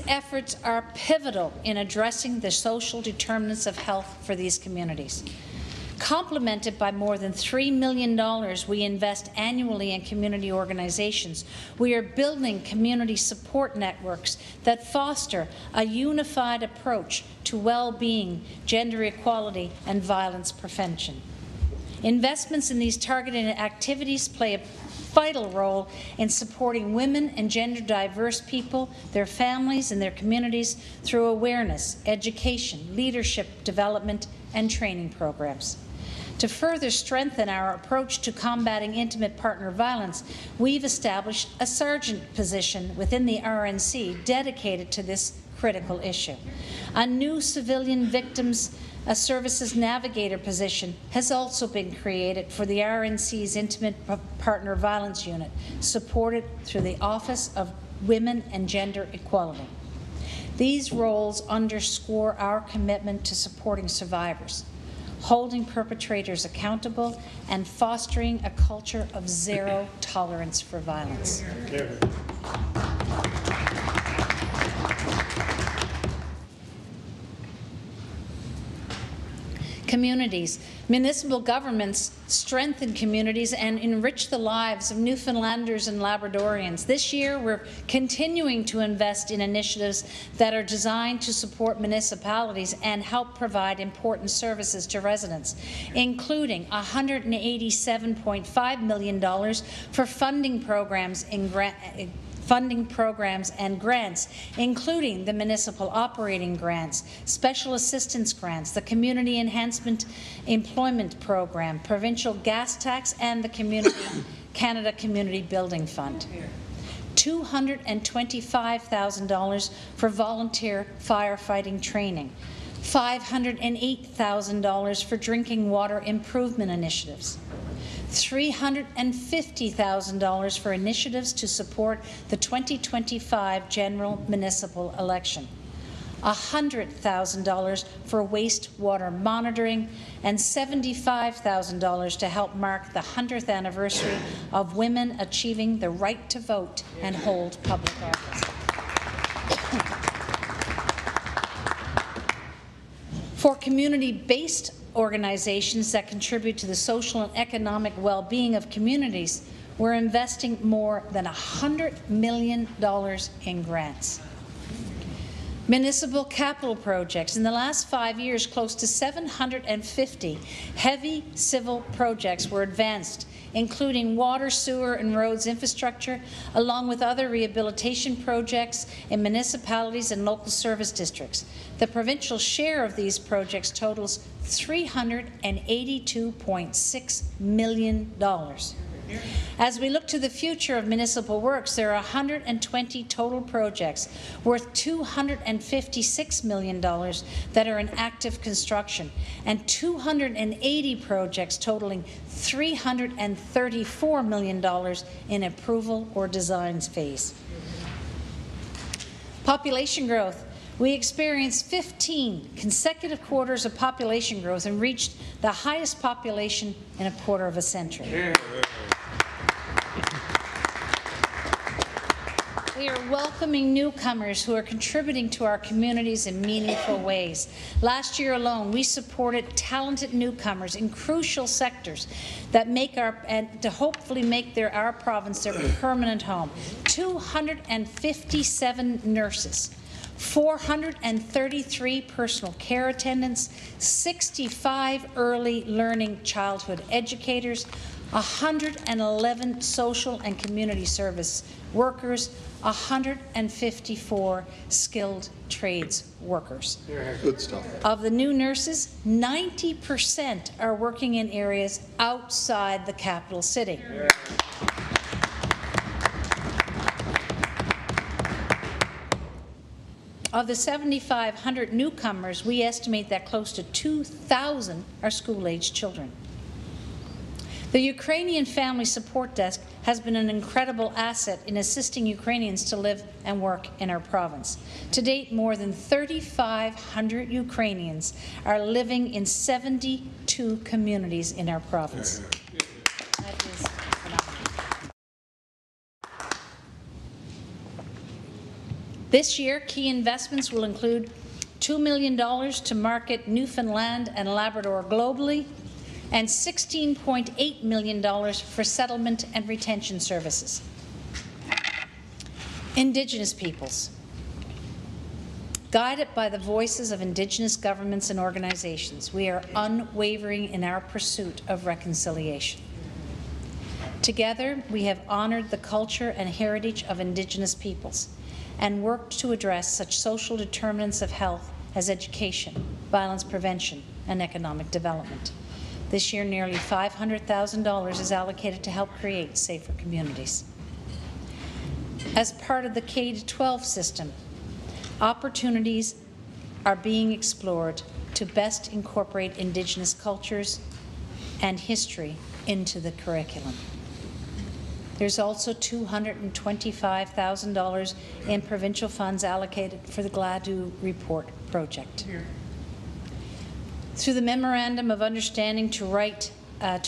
[SPEAKER 2] efforts are pivotal in addressing the social determinants of health for these communities. Complemented by more than $3 million we invest annually in community organizations, we are building community support networks that foster a unified approach to well-being, gender equality, and violence prevention. Investments in these targeted activities play a vital role in supporting women and gender-diverse people, their families, and their communities through awareness, education, leadership development, and training programs. To further strengthen our approach to combating intimate partner violence, we've established a sergeant position within the RNC dedicated to this critical issue. A new civilian victims services navigator position has also been created for the RNC's Intimate Partner Violence Unit, supported through the Office of Women and Gender Equality. These roles underscore our commitment to supporting survivors, holding perpetrators accountable, and fostering a culture of zero tolerance for violence. Communities. Municipal governments strengthen communities and enrich the lives of Newfoundlanders and Labradorians. This year, we're continuing to invest in initiatives that are designed to support municipalities and help provide important services to residents, including $187.5 million for funding programs and grants, including the Municipal Operating Grants, Special Assistance Grants, the Community Enhancement Employment Program, Provincial Gas Tax, and the Canada Community Building Fund. $225,000 for volunteer firefighting training, $508,000 for drinking water improvement initiatives, $350,000 for initiatives to support the 2025 general municipal election, $100,000 for wastewater monitoring, and $75,000 to help mark the 100th anniversary of women achieving the right to vote and hold public office. For community-based organizations that contribute to the social and economic well-being of communities, we're investing more than $100 million in grants. Municipal capital projects. In the last 5 years, close to 750 heavy civil projects were advanced, including water, sewer and roads infrastructure, along with other rehabilitation projects in municipalities and local service districts. The provincial share of these projects totals $382.6 million. As we look to the future of municipal works, there are 120 total projects worth $256 million that are in active construction, and 280 projects totaling $334 million in approval or design phase. Population growth. We experienced 15 consecutive quarters of population growth and reached the highest population in a quarter of a century. We are welcoming newcomers who are contributing to our communities in meaningful ways. Last year alone, we supported talented newcomers in crucial sectors that make to hopefully make our province their permanent home. 257 nurses, 433 personal care attendants, 65 early learning childhood educators, 111 social and community service workers, 154 skilled trades workers.
[SPEAKER 3] Good stuff.
[SPEAKER 2] Of the new nurses, 90% are working in areas outside the capital city. Of the 7,500 newcomers, we estimate that close to 2,000 are school-aged children. The Ukrainian Family Support Desk has been an incredible asset in assisting Ukrainians to live and work in our province. To date, more than 3,500 Ukrainians are living in 72 communities in our province. That is phenomenal. This year, key investments will include $2 million to market Newfoundland and Labrador globally, and $16.8 million for settlement and retention services. Indigenous peoples. Guided by the voices of Indigenous governments and organizations, we are unwavering in our pursuit of reconciliation. Together, we have honored the culture and heritage of Indigenous peoples and worked to address such social determinants of health as education, violence prevention, and economic development. This year, nearly $500,000 is allocated to help create safer communities. As part of the K-12 system, opportunities are being explored to best incorporate Indigenous cultures and history into the curriculum. There's also $225,000 in provincial funds allocated for the Gladue Report project. Through the Memorandum of Understanding to write a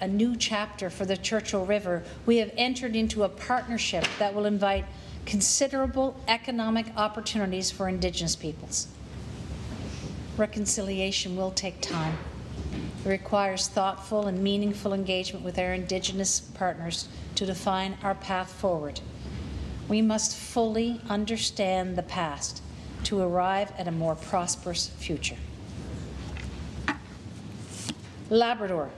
[SPEAKER 2] new chapter for the Churchill River, we have entered into a partnership that will invite considerable economic opportunities for Indigenous peoples. Reconciliation will take time. It requires thoughtful and meaningful engagement with our Indigenous partners to define our path forward. We must fully understand the past to arrive at a more prosperous future. Labrador.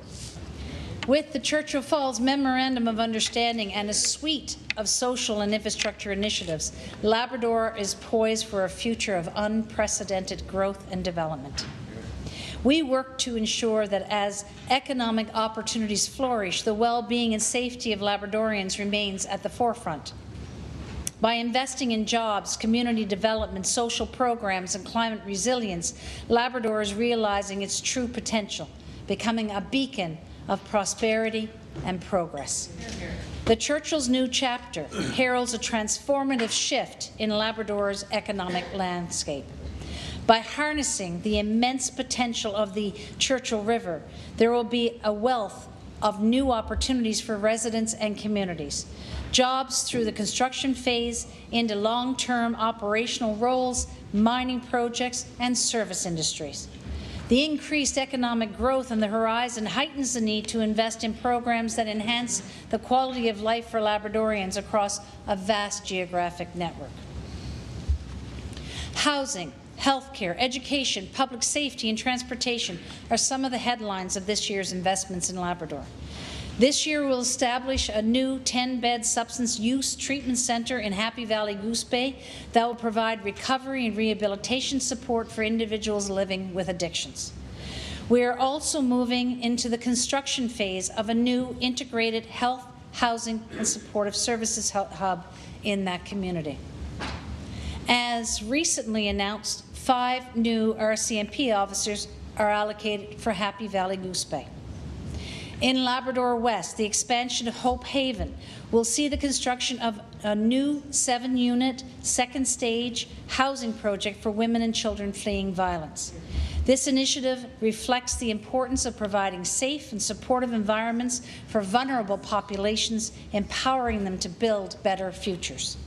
[SPEAKER 2] With the Churchill Falls Memorandum of Understanding and a suite of social and infrastructure initiatives, Labrador is poised for a future of unprecedented growth and development. We work to ensure that as economic opportunities flourish, the well-being and safety of Labradorians remains at the forefront. By investing in jobs, community development, social programs, and climate resilience, Labrador is realizing its true potential, becoming a beacon of prosperity and progress. The Churchill's new chapter heralds a transformative shift in Labrador's economic landscape. By harnessing the immense potential of the Churchill River, there will be a wealth of new opportunities for residents and communities. Jobs through the construction phase into long-term operational roles, mining projects, and service industries. The increased economic growth on the horizon heightens the need to invest in programs that enhance the quality of life for Labradorians across a vast geographic network. Housing, healthcare, education, public safety and transportation are some of the headlines of this year's investments in Labrador. This year we'll establish a new 10-bed substance use treatment centre in Happy Valley Goose Bay that will provide recovery and rehabilitation support for individuals living with addictions. We are also moving into the construction phase of a new integrated health, housing and supportive services hub in that community. As recently announced, 5 new RCMP officers are allocated for Happy Valley Goose Bay. In Labrador West, the expansion of Hope Haven will see the construction of a new 7-unit, second-stage housing project for women and children fleeing violence. This initiative reflects the importance of providing safe and supportive environments for vulnerable populations, empowering them to build better futures.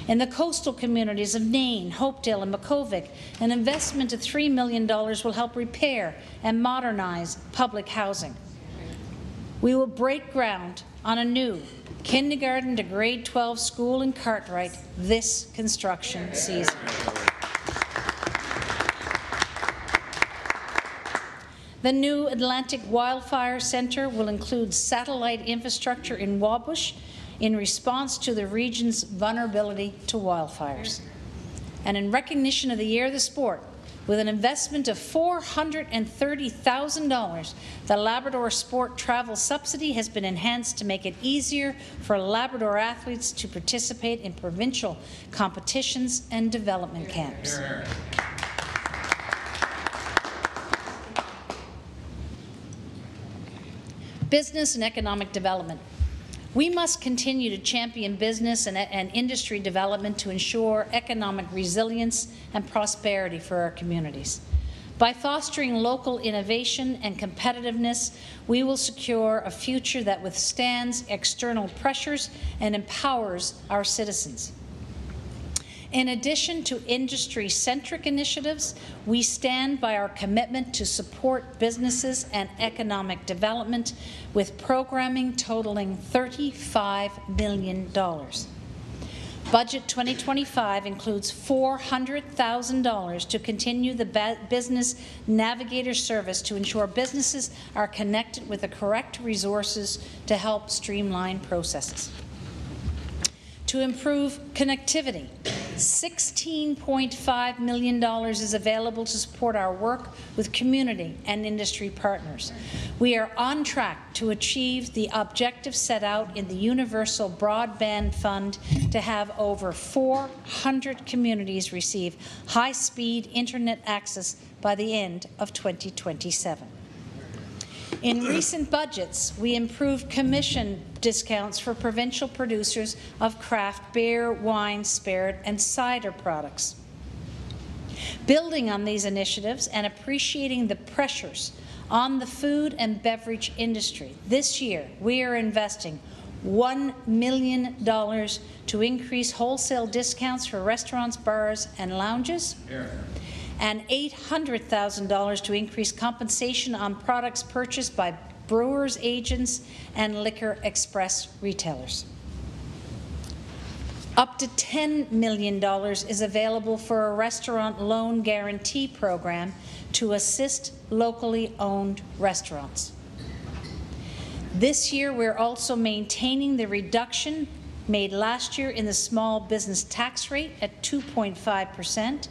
[SPEAKER 2] In the coastal communities of Nain, Hopedale and Makovic, an investment of $3 million will help repair and modernize public housing. We will break ground on a new kindergarten to grade 12 school in Cartwright this construction season. The new Atlantic Wildfire Centre will include satellite infrastructure in Wabush in response to the region's vulnerability to wildfires. And in recognition of the Year of the Sport, with an investment of $430,000, the Labrador Sport Travel Subsidy has been enhanced to make it easier for Labrador athletes to participate in provincial competitions and development camps. Business and economic development. We must continue to champion business and industry development to ensure economic resilience and prosperity for our communities. By fostering local innovation and competitiveness, we will secure a future that withstands external pressures and empowers our citizens. In addition to industry-centric initiatives, we stand by our commitment to support businesses and economic development with programming totaling $35 million. Budget 2025 includes $400,000 to continue the Business Navigator service to ensure businesses are connected with the correct resources to help streamline processes. To improve connectivity, $16.5 million is available to support our work with community and industry partners. We are on track to achieve the objective set out in the Universal Broadband Fund to have over 400 communities receive high-speed internet access by the end of 2027. In recent budgets, we improved commission discounts for provincial producers of craft beer, wine, spirit, and cider products. Building on these initiatives and appreciating the pressures on the food and beverage industry, this year we are investing $1 million to increase wholesale discounts for restaurants, bars, and lounges. And $800,000 to increase compensation on products purchased by brewers, agents, and liquor express retailers. Up to $10 million is available for a restaurant loan guarantee program to assist locally owned restaurants. This year, we're also maintaining the reduction made last year in the small business tax rate at 2.5%.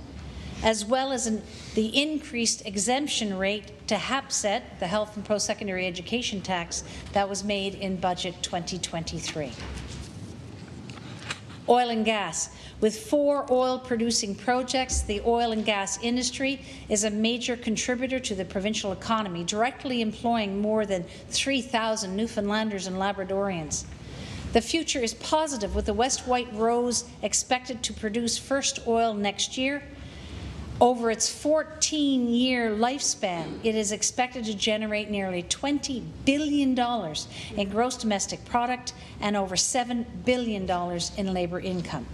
[SPEAKER 2] as well as the increased exemption rate to HAPSET, the Health and Post-Secondary Education Tax, that was made in Budget 2023. Oil and gas. With 4 oil-producing projects, the oil and gas industry is a major contributor to the provincial economy, directly employing more than 3,000 Newfoundlanders and Labradorians. The future is positive, with the West White Rose expected to produce first oil next year. Over its 14-year lifespan, it is expected to generate nearly $20 billion in gross domestic product and over $7 billion in labour income.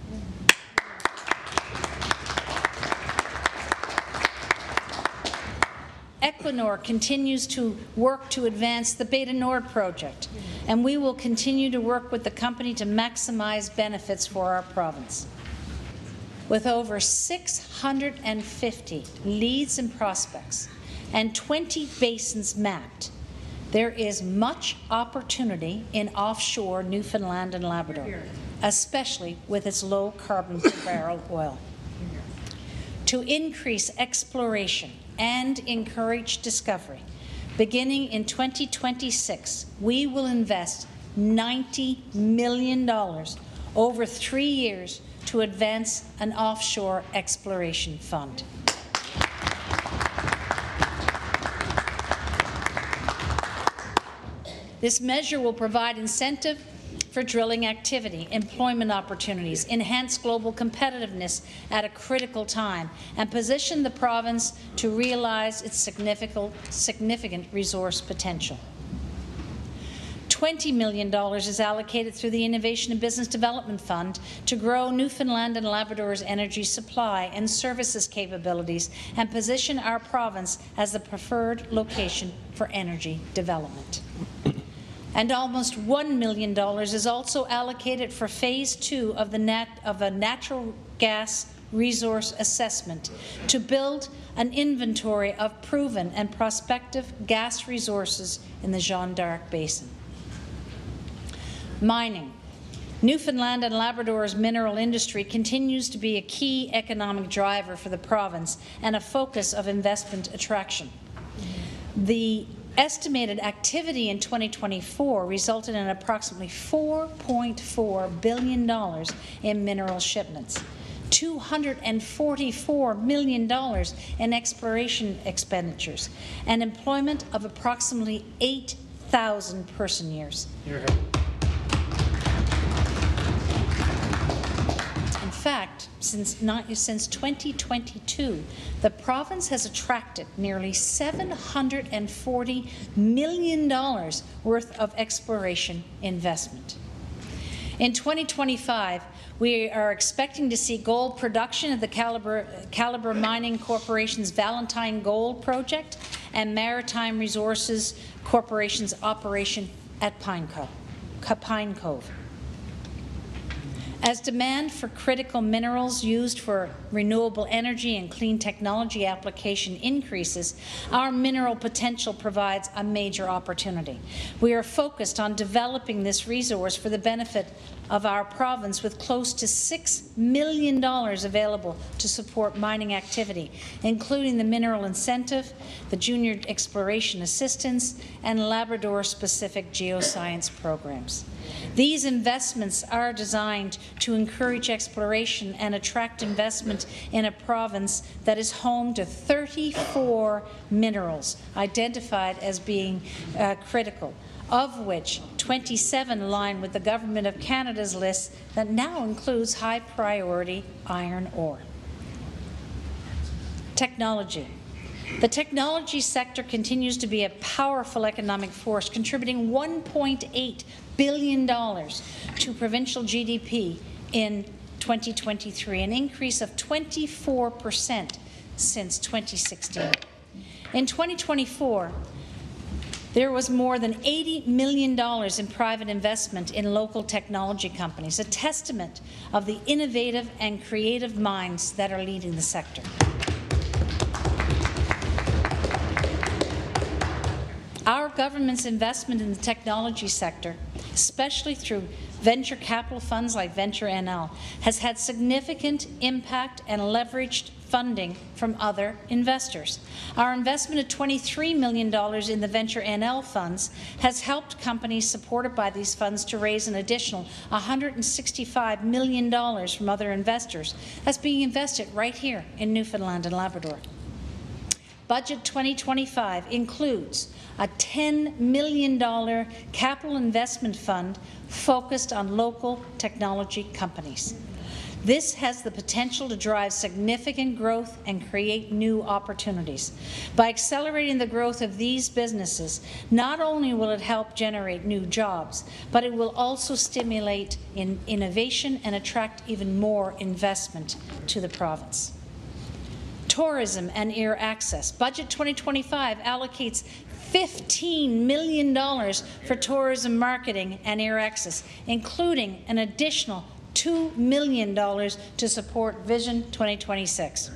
[SPEAKER 2] Equinor continues to work to advance the Beta Nord project, and we will continue to work with the company to maximize benefits for our province. With over 650 leads and prospects and 20 basins mapped, there is much opportunity in offshore Newfoundland and Labrador, especially with its low carbon per barrel oil. To increase exploration and encourage discovery, beginning in 2026, we will invest $90 million over 3 years to advance an offshore exploration fund. This measure will provide incentive for drilling activity, employment opportunities, enhance global competitiveness at a critical time, and position the province to realize its significant resource potential. $20 million is allocated through the Innovation and Business Development Fund to grow Newfoundland and Labrador's energy supply and services capabilities and position our province as the preferred location for energy development. And almost $1 million is also allocated for Phase 2 of a natural gas resource assessment to build an inventory of proven and prospective gas resources in the Jeanne d'Arc Basin. Mining. Newfoundland and Labrador's mineral industry continues to be a key economic driver for the province and a focus of investment attraction. The estimated activity in 2024 resulted in approximately $4.4 billion in mineral shipments, $244 million in exploration expenditures, and employment of approximately 8,000 person-years. In fact, since 2022, the province has attracted nearly $740 million worth of exploration investment. In 2025, we are expecting to see gold production at the Calibre Mining Corporation's Valentine Gold Project and Maritime Resources Corporation's operation at Pine Cove. As demand for critical minerals used for renewable energy and clean technology application increases, our mineral potential provides a major opportunity. We are focused on developing this resource for the benefit of our province, with close to $6 million available to support mining activity, including the Mineral Incentive, the Junior Exploration Assistance, and Labrador-specific geoscience programs. These investments are designed to encourage exploration and attract investment in a province that is home to 34 minerals identified as being critical, of which 27 align with the Government of Canada's list that now includes high-priority iron ore. Technology. The technology sector continues to be a powerful economic force, contributing $1.8 billion to provincial GDP in 2023, an increase of 24% since 2016. In 2024, there was more than $80 million in private investment in local technology companies, a testament of the innovative and creative minds that are leading the sector. Our government's investment in the technology sector, especially through venture capital funds like Venture NL, has had significant impact and leveraged funding from other investors. Our investment of $23 million in the Venture NL funds has helped companies supported by these funds to raise an additional $165 million from other investors. That's being invested right here in Newfoundland and Labrador. Budget 2025 includes a $10 million capital investment fund focused on local technology companies. This has the potential to drive significant growth and create new opportunities. By accelerating the growth of these businesses, not only will it help generate new jobs, but it will also stimulate innovation and attract even more investment to the province. Tourism and air access. Budget 2025 allocates $15 million for tourism marketing and air access, including an additional $2 million to support Vision 2026.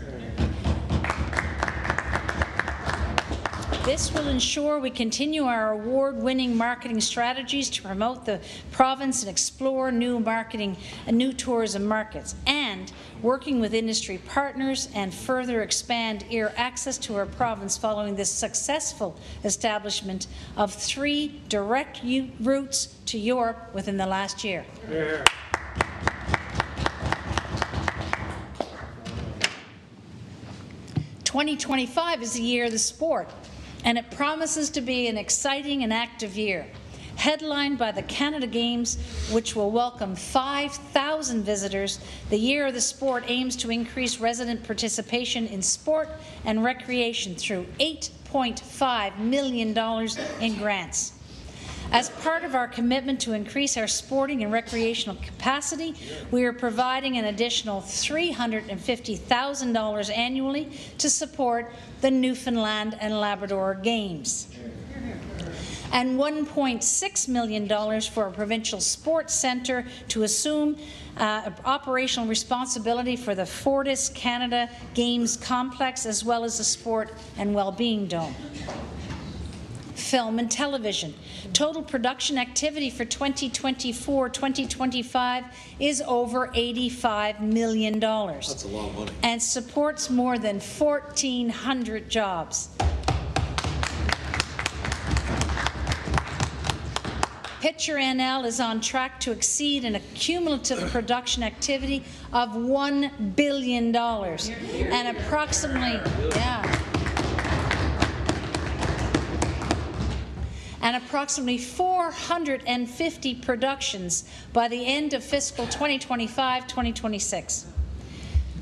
[SPEAKER 2] This will ensure we continue our award-winning marketing strategies to promote the province and explore new tourism markets, and working with industry partners and further expand air access to our province following the successful establishment of 3 direct routes to Europe within the last year. Yeah. "2025 is the year of the sport, and it promises to be an exciting and active year. Headlined by the Canada Games, which will welcome 5,000 visitors, the Year of the Sport aims to increase resident participation in sport and recreation through $8.5 million in grants. As part of our commitment to increase our sporting and recreational capacity, we are providing an additional $350,000 annually to support the Newfoundland and Labrador Games, and $1.6 million for a provincial sports centre to assume operational responsibility for the Fortis Canada Games complex, as well as the Sport and Wellbeing Dome. Film and television. Total production activity for 2024-2025 is over $85 million.
[SPEAKER 3] That's a lot of money.
[SPEAKER 2] And supports more than 1,400 jobs. Picture NL is on track to exceed an cumulative production activity of $1 billion and approximately, and approximately 450 productions by the end of fiscal 2025-2026.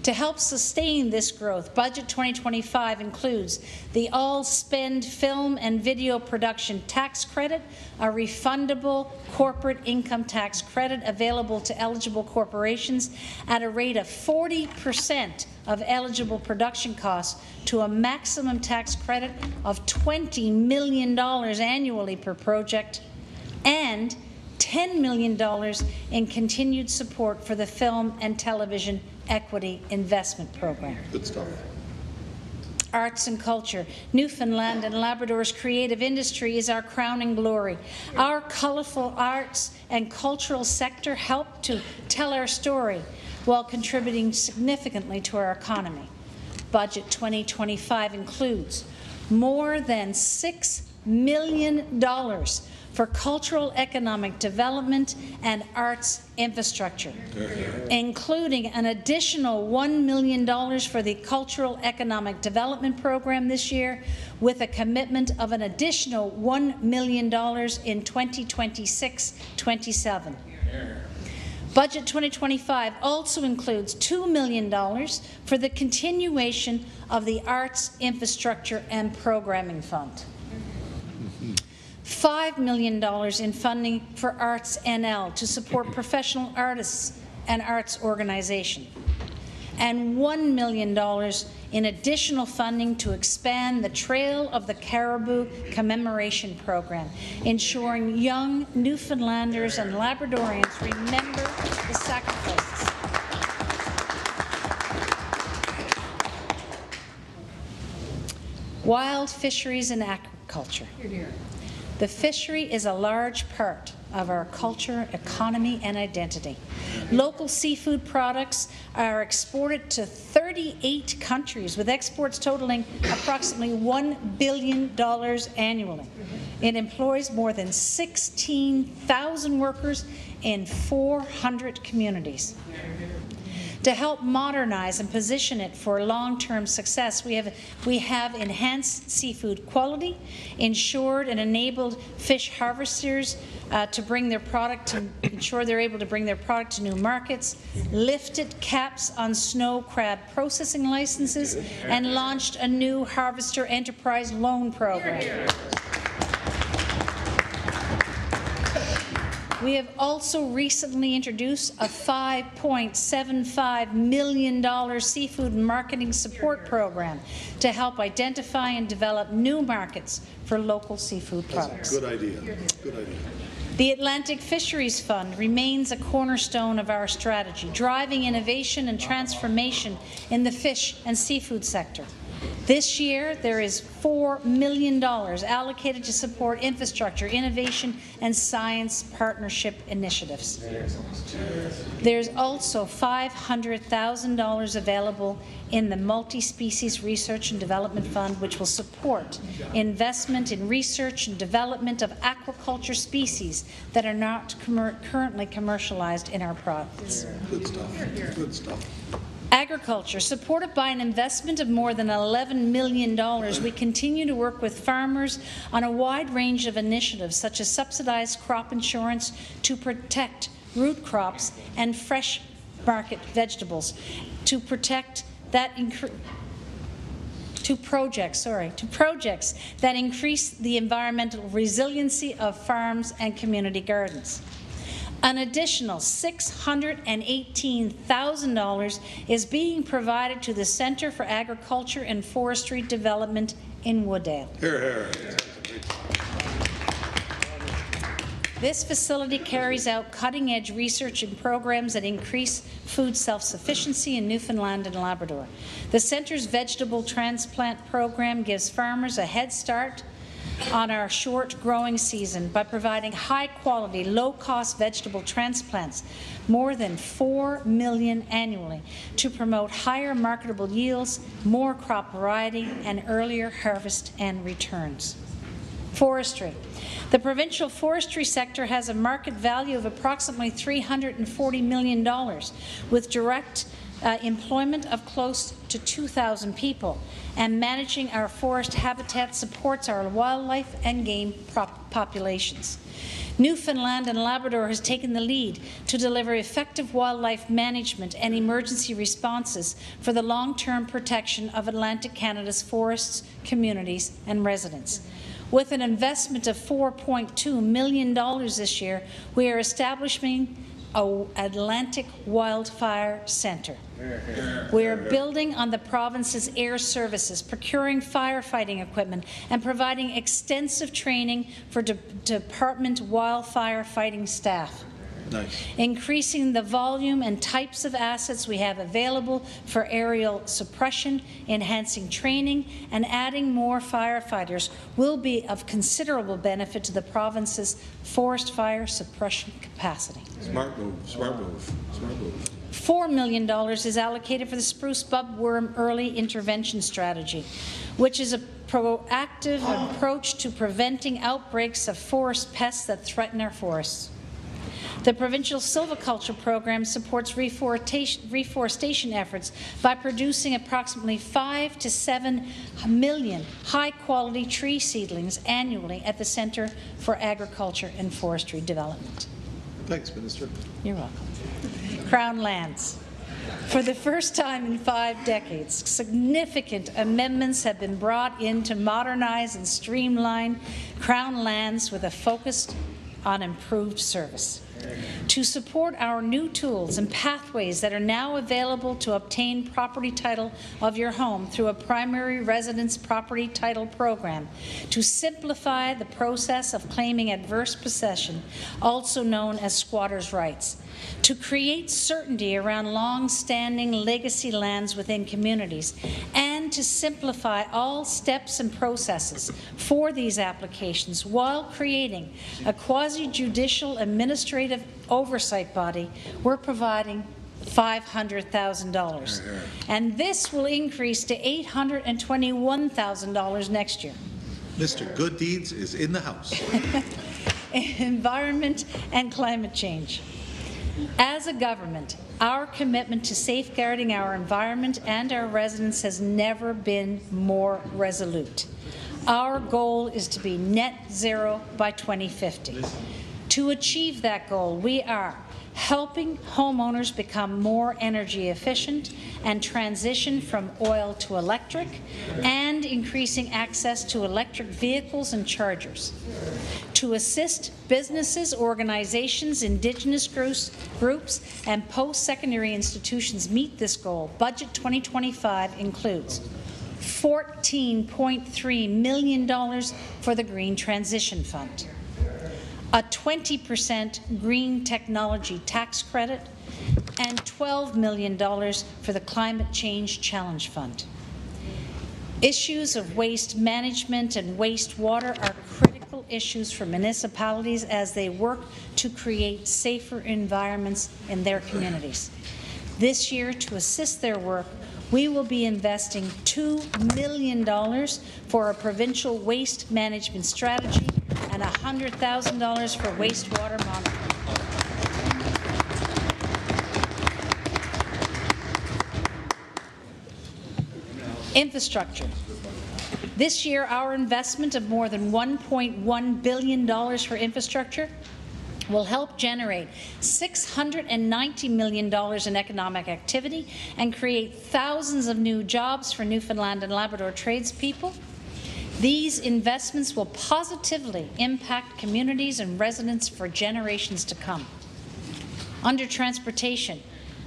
[SPEAKER 2] To help sustain this growth, Budget 2025 includes the all-spend film and video production tax credit, a refundable corporate income tax credit available to eligible corporations at a rate of 40% of eligible production costs, to a maximum tax credit of $20 million annually per project, and $10 million in continued support for the Film and Television Equity Investment Program.
[SPEAKER 3] Good stuff.
[SPEAKER 2] Arts and culture. Newfoundland and Labrador's creative industry is our crowning glory. Our colourful arts and cultural sector help to tell our story while contributing significantly to our economy. Budget 2025 includes more than $6 million for cultural economic development and arts infrastructure, including an additional $1 million for the Cultural Economic Development Program this year, with a commitment of an additional $1 million in 2026-27. Budget 2025 also includes $2 million for the continuation of the Arts Infrastructure and Programming Fund. $5 million in funding for Arts NL to support professional artists and arts organization, and $1 million in additional funding to expand the Trail of the Caribou commemoration program, ensuring young Newfoundlanders and Labradorians remember the sacrifices. Wild fisheries and aquaculture. The fishery is a large part of our culture, economy, and identity. Local seafood products are exported to 38 countries, with exports totaling approximately $1 billion annually. It employs more than 16,000 workers in 400 communities. To help modernize and position it for long-term success, we have enhanced seafood quality, ensured and enabled fish harvesters to bring their product to ensure they're able to bring their product to new markets, lifted caps on snow crab processing licenses, and launched a new harvester enterprise loan program. We have also recently introduced a $5.75 million seafood marketing support program to help identify and develop new markets for local seafood products.
[SPEAKER 3] Good idea. Good idea.
[SPEAKER 2] The Atlantic Fisheries Fund remains a cornerstone of our strategy, driving innovation and transformation in the fish and seafood sector. This year, there is $4 million allocated to support infrastructure, innovation, and science partnership initiatives. There's also $500,000 available in the Multi-Species Research and Development Fund, which will support investment in research and development of aquaculture species that are not currently commercialized in our province.
[SPEAKER 3] Good stuff. Good stuff.
[SPEAKER 2] Agriculture, supported by an investment of more than $11 million, we continue to work with farmers on a wide range of initiatives, such as subsidized crop insurance to protect root crops and fresh market vegetables, to projects that increase the environmental resiliency of farms and community gardens. An additional $618,000 is being provided to the Centre for Agriculture and Forestry Development in Wooddale.
[SPEAKER 3] Here, here.
[SPEAKER 2] This facility carries out cutting-edge research and programs that increase food self-sufficiency in Newfoundland and Labrador. The centre's vegetable transplant program gives farmers a head start on our short growing season by providing high-quality, low-cost vegetable transplants, more than 4 million annually, to promote higher marketable yields, more crop variety, and earlier harvest and returns. Forestry. The provincial forestry sector has a market value of approximately $340 million, with direct employment of close to 2,000 people, and managing our forest habitat supports our wildlife and game populations. Newfoundland and Labrador has taken the lead to deliver effective wildlife management and emergency responses for the long-term protection of Atlantic Canada's forests, communities, and residents. With an investment of $4.2 million this year, we are establishing an Atlantic Wildfire Centre. We are building on the province's air services, procuring firefighting equipment, and providing extensive training for department wildfire fighting staff.
[SPEAKER 3] Nice.
[SPEAKER 2] Increasing the volume and types of assets we have available for aerial suppression, enhancing training, and adding more firefighters will be of considerable benefit to the province's forest fire suppression capacity.
[SPEAKER 3] Smart move, smart move, smart move.
[SPEAKER 2] $4 million is allocated for the spruce bubworm early intervention strategy, which is a proactive approach to preventing outbreaks of forest pests that threaten our forests. The provincial silviculture program supports reforestation efforts by producing approximately 5 to 7 million high-quality tree seedlings annually at the Centre for Agriculture and Forestry Development.
[SPEAKER 3] Thanks, Minister.
[SPEAKER 2] You're welcome. Crown lands. For the first time in 5 decades, significant amendments have been brought in to modernize and streamline Crown lands with a focus on improved service. To support our new tools and pathways that are now available to obtain property title of your home through a primary residence property title program, to simplify the process of claiming adverse possession, also known as squatters' rights, to create certainty around long-standing legacy lands within communities, and to simplify all steps and processes for these applications while creating a quasi-judicial administrative oversight body, we're providing $500,000. And this will increase to $821,000 next year.
[SPEAKER 3] Mr. Good Deeds is in the house.
[SPEAKER 2] Environment and climate change. As a government, our commitment to safeguarding our environment and our residents has never been more resolute. Our goal is to be net zero by 2050. To achieve that goal, we are helping homeowners become more energy efficient and transition from oil to electric, and increasing access to electric vehicles and chargers. To assist businesses, organizations, Indigenous groups, and post-secondary institutions meet this goal, Budget 2025 includes $14.3 million for the Green Transition Fund, a 20% green technology tax credit, and $12 million for the Climate Change Challenge Fund. Issues of waste management and wastewater are critical issues for municipalities as they work to create safer environments in their communities. This year, to assist their work, we will be investing $2 million for a provincial waste management strategy and $100,000 for wastewater monitoring. Infrastructure. This year, our investment of more than $1.1 billion for infrastructure will help generate $690 million in economic activity and create thousands of new jobs for Newfoundland and Labrador tradespeople. These investments will positively impact communities and residents for generations to come. Under transportation,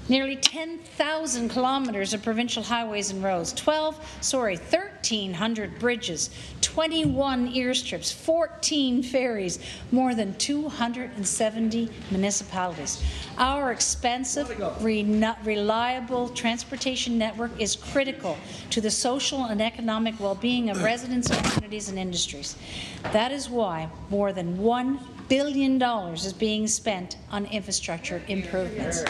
[SPEAKER 2] nearly 10,000 kilometres of provincial highways and roads, 1,300 bridges, 21 airstrips, 14 ferries, more than 270 municipalities. Our expansive, reliable transportation network is critical to the social and economic well-being of residents, communities and industries. That is why more than $1 billion is being spent on infrastructure improvements.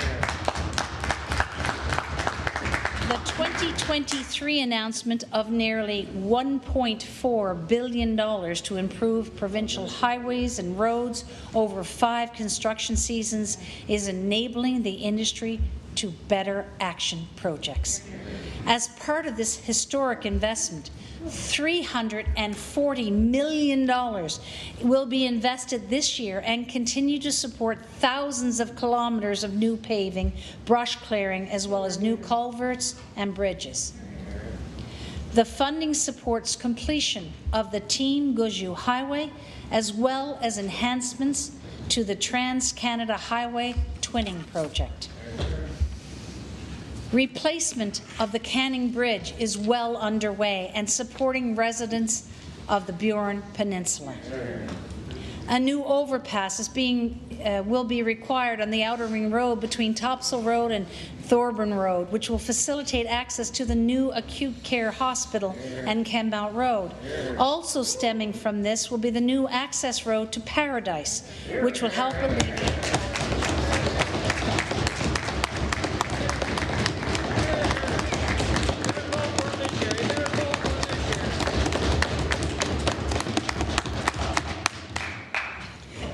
[SPEAKER 2] The 2023 announcement of nearly $1.4 billion to improve provincial highways and roads over 5 construction seasons is enabling the industry to better action projects. As part of this historic investment, $340 million will be invested this year and continue to support thousands of kilometres of new paving, brush clearing, as well as new culverts and bridges. The funding supports completion of the Teen-Guju Highway, as well as enhancements to the Trans-Canada Highway Twinning Project. Replacement of the Canning Bridge is well underway and supporting residents of the Burin Peninsula. A new overpass will be required on the Outer Ring Road between Topsail Road and Thorburn Road, which will facilitate access to the new acute care hospital and Kenmount Road. Also stemming from this will be the new access road to Paradise, which will help alleviate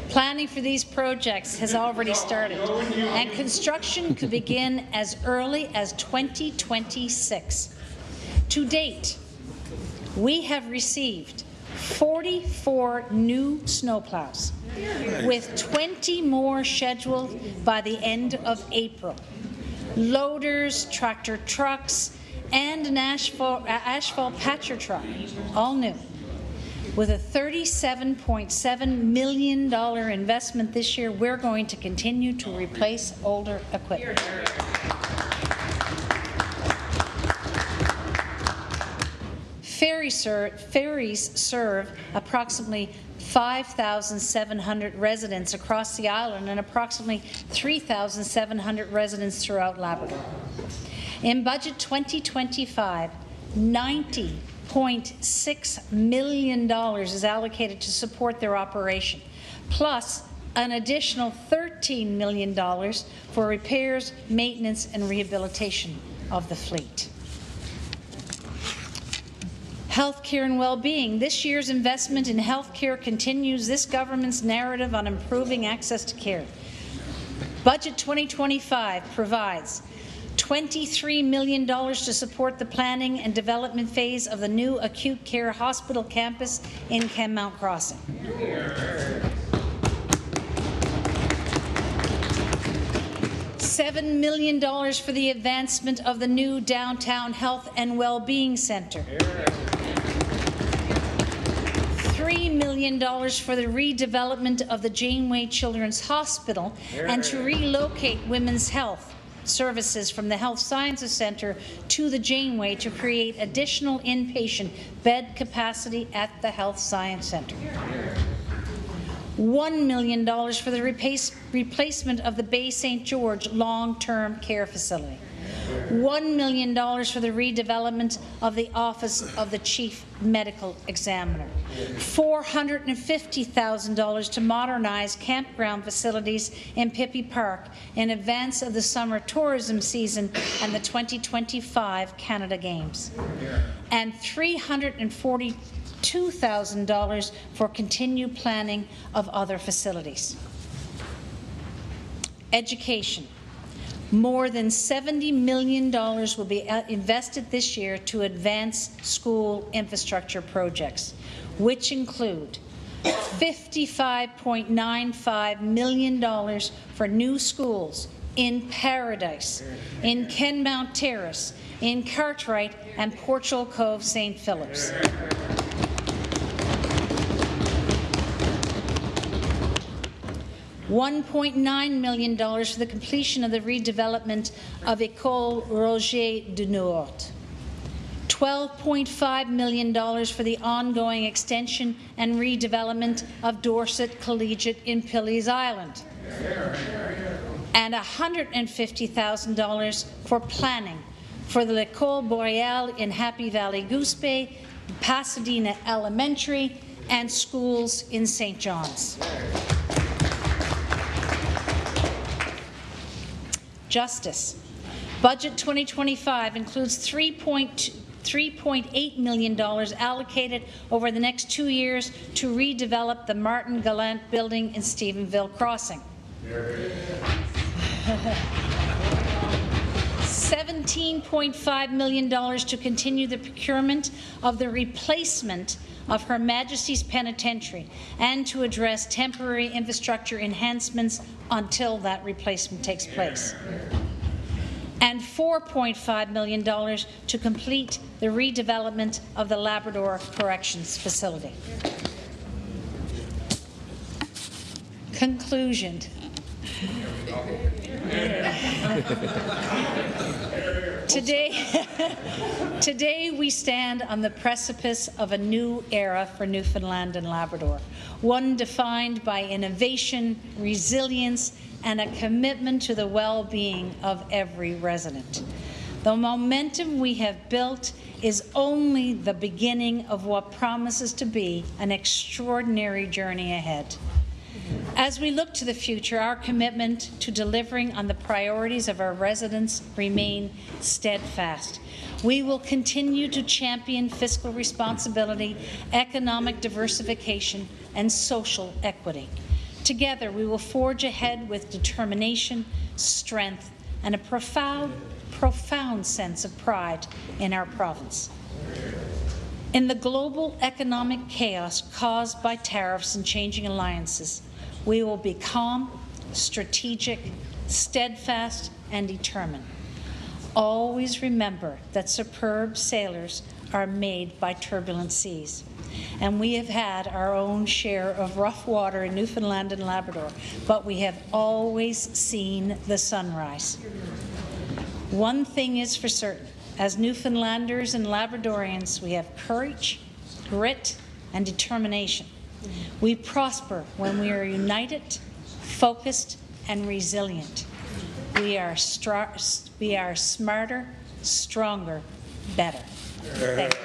[SPEAKER 2] Planning for these projects has already started, and construction could begin as early as 2026. To date, we have received 44 new snowplows, with 20 more scheduled by the end of April. Loaders, tractor trucks, and an asphalt patcher truck, all new. With a $37.7 million investment this year, we're going to continue to replace older equipment. Ferries serve approximately 5,700 residents across the island and approximately 3,700 residents throughout Labrador. In Budget 2025, $90.6 million is allocated to support their operation, plus an additional $13 million for repairs, maintenance, and rehabilitation of the fleet. Healthcare and well-being. This year's investment in healthcare continues this government's narrative on improving access to care. Budget 2025 provides $23 million to support the planning and development phase of the new acute care hospital campus in Kenmount Crossing. $7 million for the advancement of the new Downtown Health and Wellbeing Centre. $3 million for the redevelopment of the Janeway Children's Hospital and to relocate women's health services from the Health Sciences Centre to the Janeway to create additional inpatient bed capacity at the Health Science Centre. $1 million for the replacement of the Bay St. George long-term care facility, $1 million for the redevelopment of the Office of the Chief Medical Examiner, $450,000 to modernize campground facilities in Pippi Park in advance of the summer tourism season and the 2025 Canada Games, and $342,000 for continued planning of other facilities. Education. More than $70 million will be invested this year to advance school infrastructure projects, which include $55.95 million for new schools in Paradise, in Kenmount Terrace, in Cartwright, and Portugal Cove St. Phillips. $1.9 million for the completion of the redevelopment of École Roger du Nord. $12.5 million for the ongoing extension and redevelopment of Dorset Collegiate in Pilley's Island. And $150,000 for planning for the L'École Boreale in Happy Valley Goose Bay, Pasadena Elementary, and schools in St. John's. Justice. Budget 2025 includes $3.8 million allocated over the next 2 years to redevelop the Martin Gallant building in Stephenville Crossing. $17.5 million to continue the procurement of the replacement of Her Majesty's Penitentiary and to address temporary infrastructure enhancements until that replacement takes place. And $4.5 million to complete the redevelopment of the Labrador Corrections Facility. Conclusion. Today we stand on the precipice of a new era for Newfoundland and Labrador, one defined by innovation, resilience, and a commitment to the well-being of every resident. The momentum we have built is only the beginning of what promises to be an extraordinary journey ahead. As we look to the future, our commitment to delivering on the priorities of our residents remain steadfast. We will continue to champion fiscal responsibility, economic diversification, and social equity. Together, we will forge ahead with determination, strength, and a profound sense of pride in our province. In the global economic chaos caused by tariffs and changing alliances, we will be calm, strategic, steadfast, and determined. Always remember that superb sailors are made by turbulent seas. And we have had our own share of rough water in Newfoundland and Labrador, but we have always seen the sunrise. One thing is for certain, as Newfoundlanders and Labradorians, we have courage, grit, and determination. We prosper when we are united, focused, and resilient. We are smarter, stronger, better. Thank you.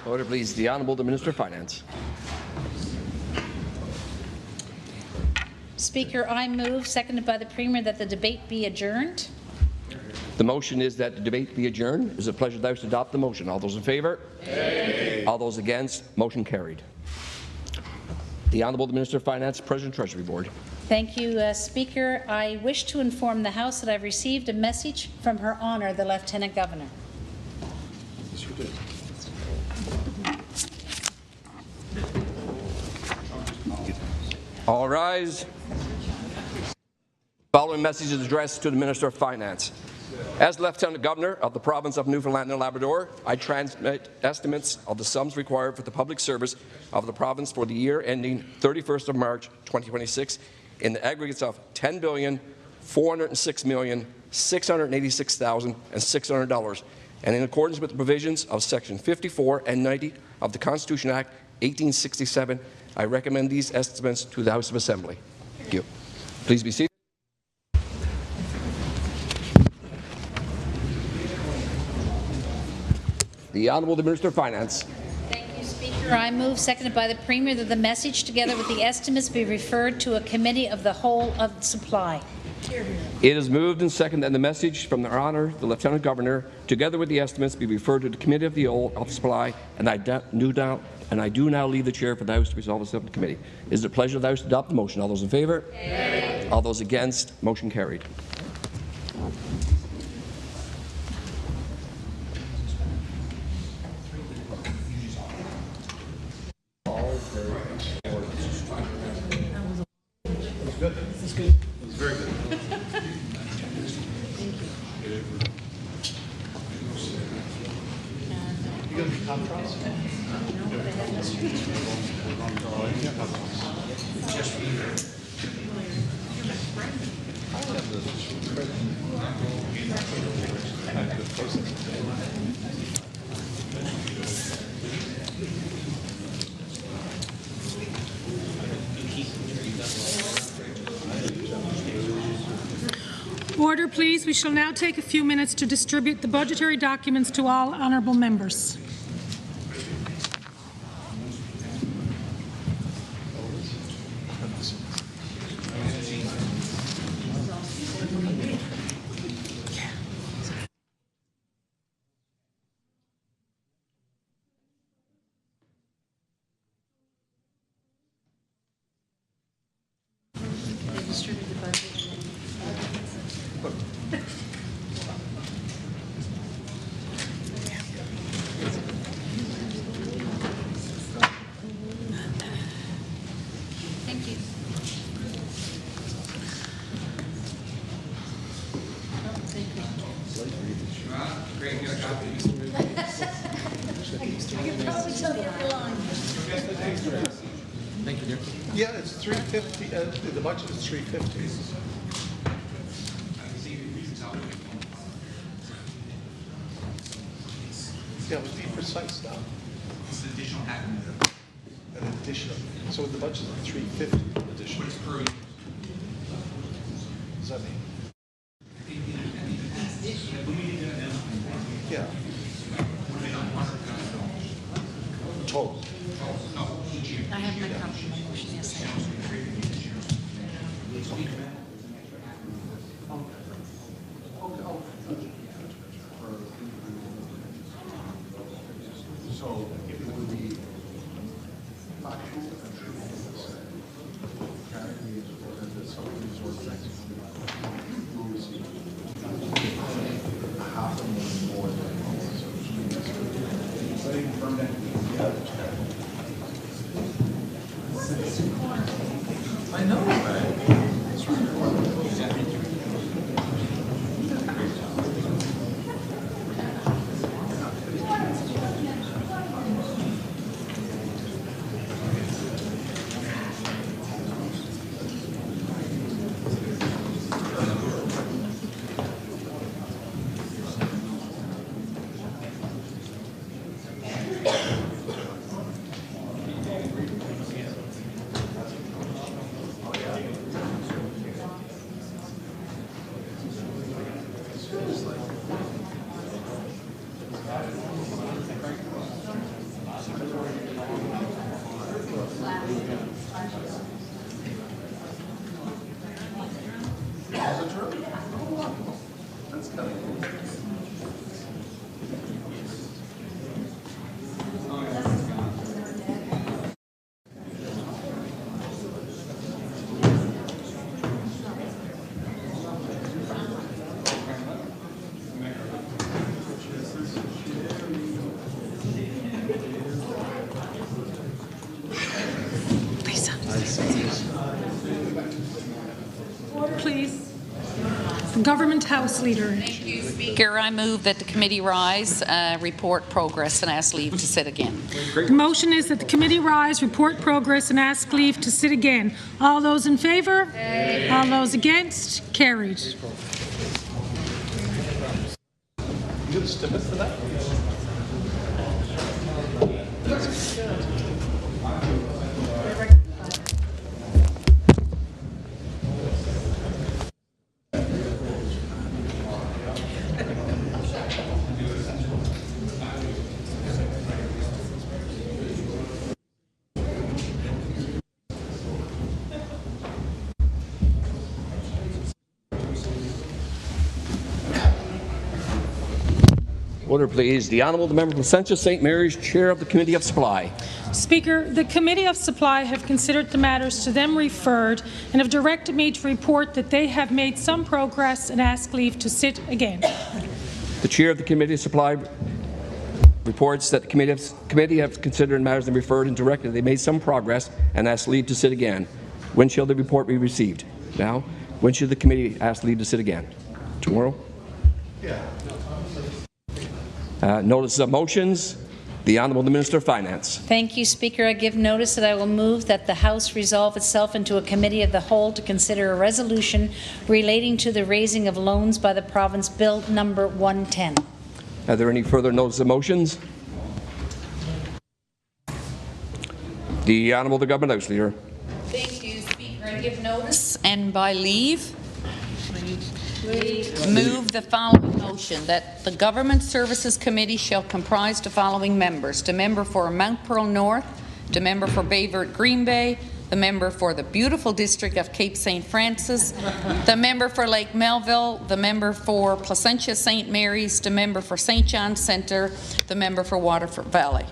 [SPEAKER 1] Order, please. The Honourable the Minister of Finance.
[SPEAKER 2] Speaker, I move, seconded by the Premier, that the debate be adjourned.
[SPEAKER 1] The motion is that the debate be adjourned. It is a pleasure to adopt the motion. All those in favour? Aye. All those against? Motion carried. The Honourable the Minister of Finance, President Treasury Board.
[SPEAKER 2] Thank you, Speaker. I wish to inform the House that I've received a message from Her Honour the Lieutenant Governor.
[SPEAKER 1] All rise. Following message is addressed to the Minister of Finance. As Lieutenant Governor of the Province of Newfoundland and Labrador, I transmit estimates of the sums required for the public service of the province for the year ending 31st of March 2026 in the aggregates of $10,406,686,600, and in accordance with the provisions of Section 54 and 90 of the Constitution Act 1867, I recommend these estimates to the House of Assembly. Thank you. Please be seated. The Honourable Minister of Finance.
[SPEAKER 2] Thank you, Speaker. I move, seconded by the Premier, that the message, together with the estimates, be referred to a committee of the whole of supply.
[SPEAKER 1] It is moved and seconded that the message from Their Honour, the Lieutenant Governor, together with the estimates, be referred to the Committee of the Whole of Supply, and I do now leave the chair for the House to resolve the subcommittee. Is it a pleasure of the House to adopt the motion? All those in favour? Aye. All those against? Motion carried.
[SPEAKER 4] Order, please. We shall now take a few minutes to distribute the budgetary documents to all honourable members.
[SPEAKER 3] Yeah, it's 350. The budget is 350. Yeah, but be precise now.
[SPEAKER 5] It's an additional half million.
[SPEAKER 3] An additional. So the budget is 350 additional. What does that mean? Yeah. Total.
[SPEAKER 2] I have my copy of my motion, yes.
[SPEAKER 5] So if it would be factual and true, categories or that some of these organizations will receive $500,000 more than from that. I know, right?
[SPEAKER 4] Government House Leader.
[SPEAKER 6] Speaker, I move that the committee rise, report progress, and ask leave to sit again.
[SPEAKER 4] The motion is that the committee rise, report progress, and ask leave to sit again. All those in favour? Aye. All those against? Carried.
[SPEAKER 3] You got a stimulus for that?
[SPEAKER 1] Order, please. The Honourable Member for Placentia St. Mary's, Chair of the Committee of Supply.
[SPEAKER 4] Speaker, the Committee of Supply have considered the matters to them referred and have directed me to report that they have made some progress and ask leave to sit again.
[SPEAKER 1] The Chair of the Committee of Supply reports that the committee have considered matters and referred and directed they made some progress and asked leave to sit again. When shall the report be received? Now. When should the committee ask leave to sit again? Tomorrow?
[SPEAKER 3] Yeah.
[SPEAKER 1] Notice of motions. The Honourable Minister of Finance.
[SPEAKER 2] Thank you, Speaker. I give notice that I will move that the House resolve itself into a committee of the whole to consider a resolution relating to the raising of loans by the province, Bill number 110.
[SPEAKER 1] Are there any further notice of motions? The Honourable Government House Leader.
[SPEAKER 6] Thank you, Speaker. I give notice and by leave move the following motion that the Government Services Committee shall comprise the following members: the member for Mount Pearl North, the member for Bayvert Green Bay, the member for the beautiful district of Cape St. Francis, the member for Lake Melville, the member for Placentia St. Mary's, the member for St. John's Centre, the member for Waterford Valley.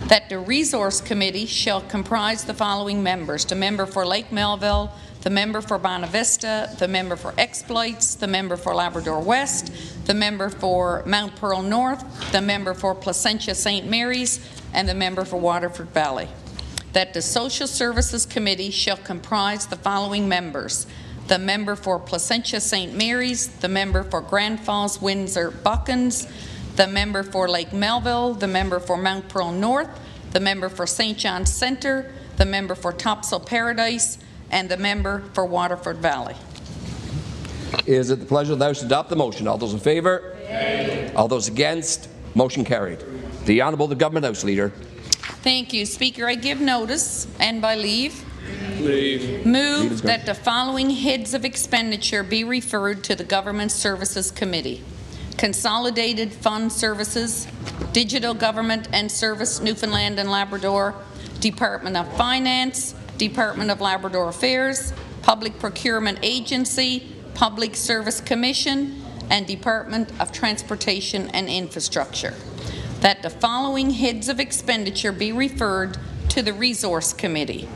[SPEAKER 6] That the Resource Committee shall comprise the following members: the member for Lake Melville, the member for Bonavista, the member for Exploits, the member for Labrador West, the member for Mount Pearl North, the member for Placentia St. Mary's, and the member for Waterford Valley. That the Social Services Committee shall comprise the following members: the member for Placentia St. Mary's, the member for Grand Falls Windsor Buckens, the member for Lake Melville, the member for Mount Pearl North, the member for St. John's Centre, the member for Topsail Paradise, and the member for Waterford Valley.
[SPEAKER 1] Is it the pleasure of the House to adopt the motion? All those in favour? Aye. All those against? Motion carried. The Honourable Government House Leader.
[SPEAKER 6] Thank you, Speaker. I give notice and by leave move that the following heads of expenditure be referred to the Government Services Committee: Consolidated Fund Services, Digital Government and Service Newfoundland and Labrador, Department of Finance, Department of Labrador Affairs, Public Procurement Agency, Public Service Commission, and Department of Transportation and Infrastructure. That the following heads of expenditure be referred to the Resource Committee: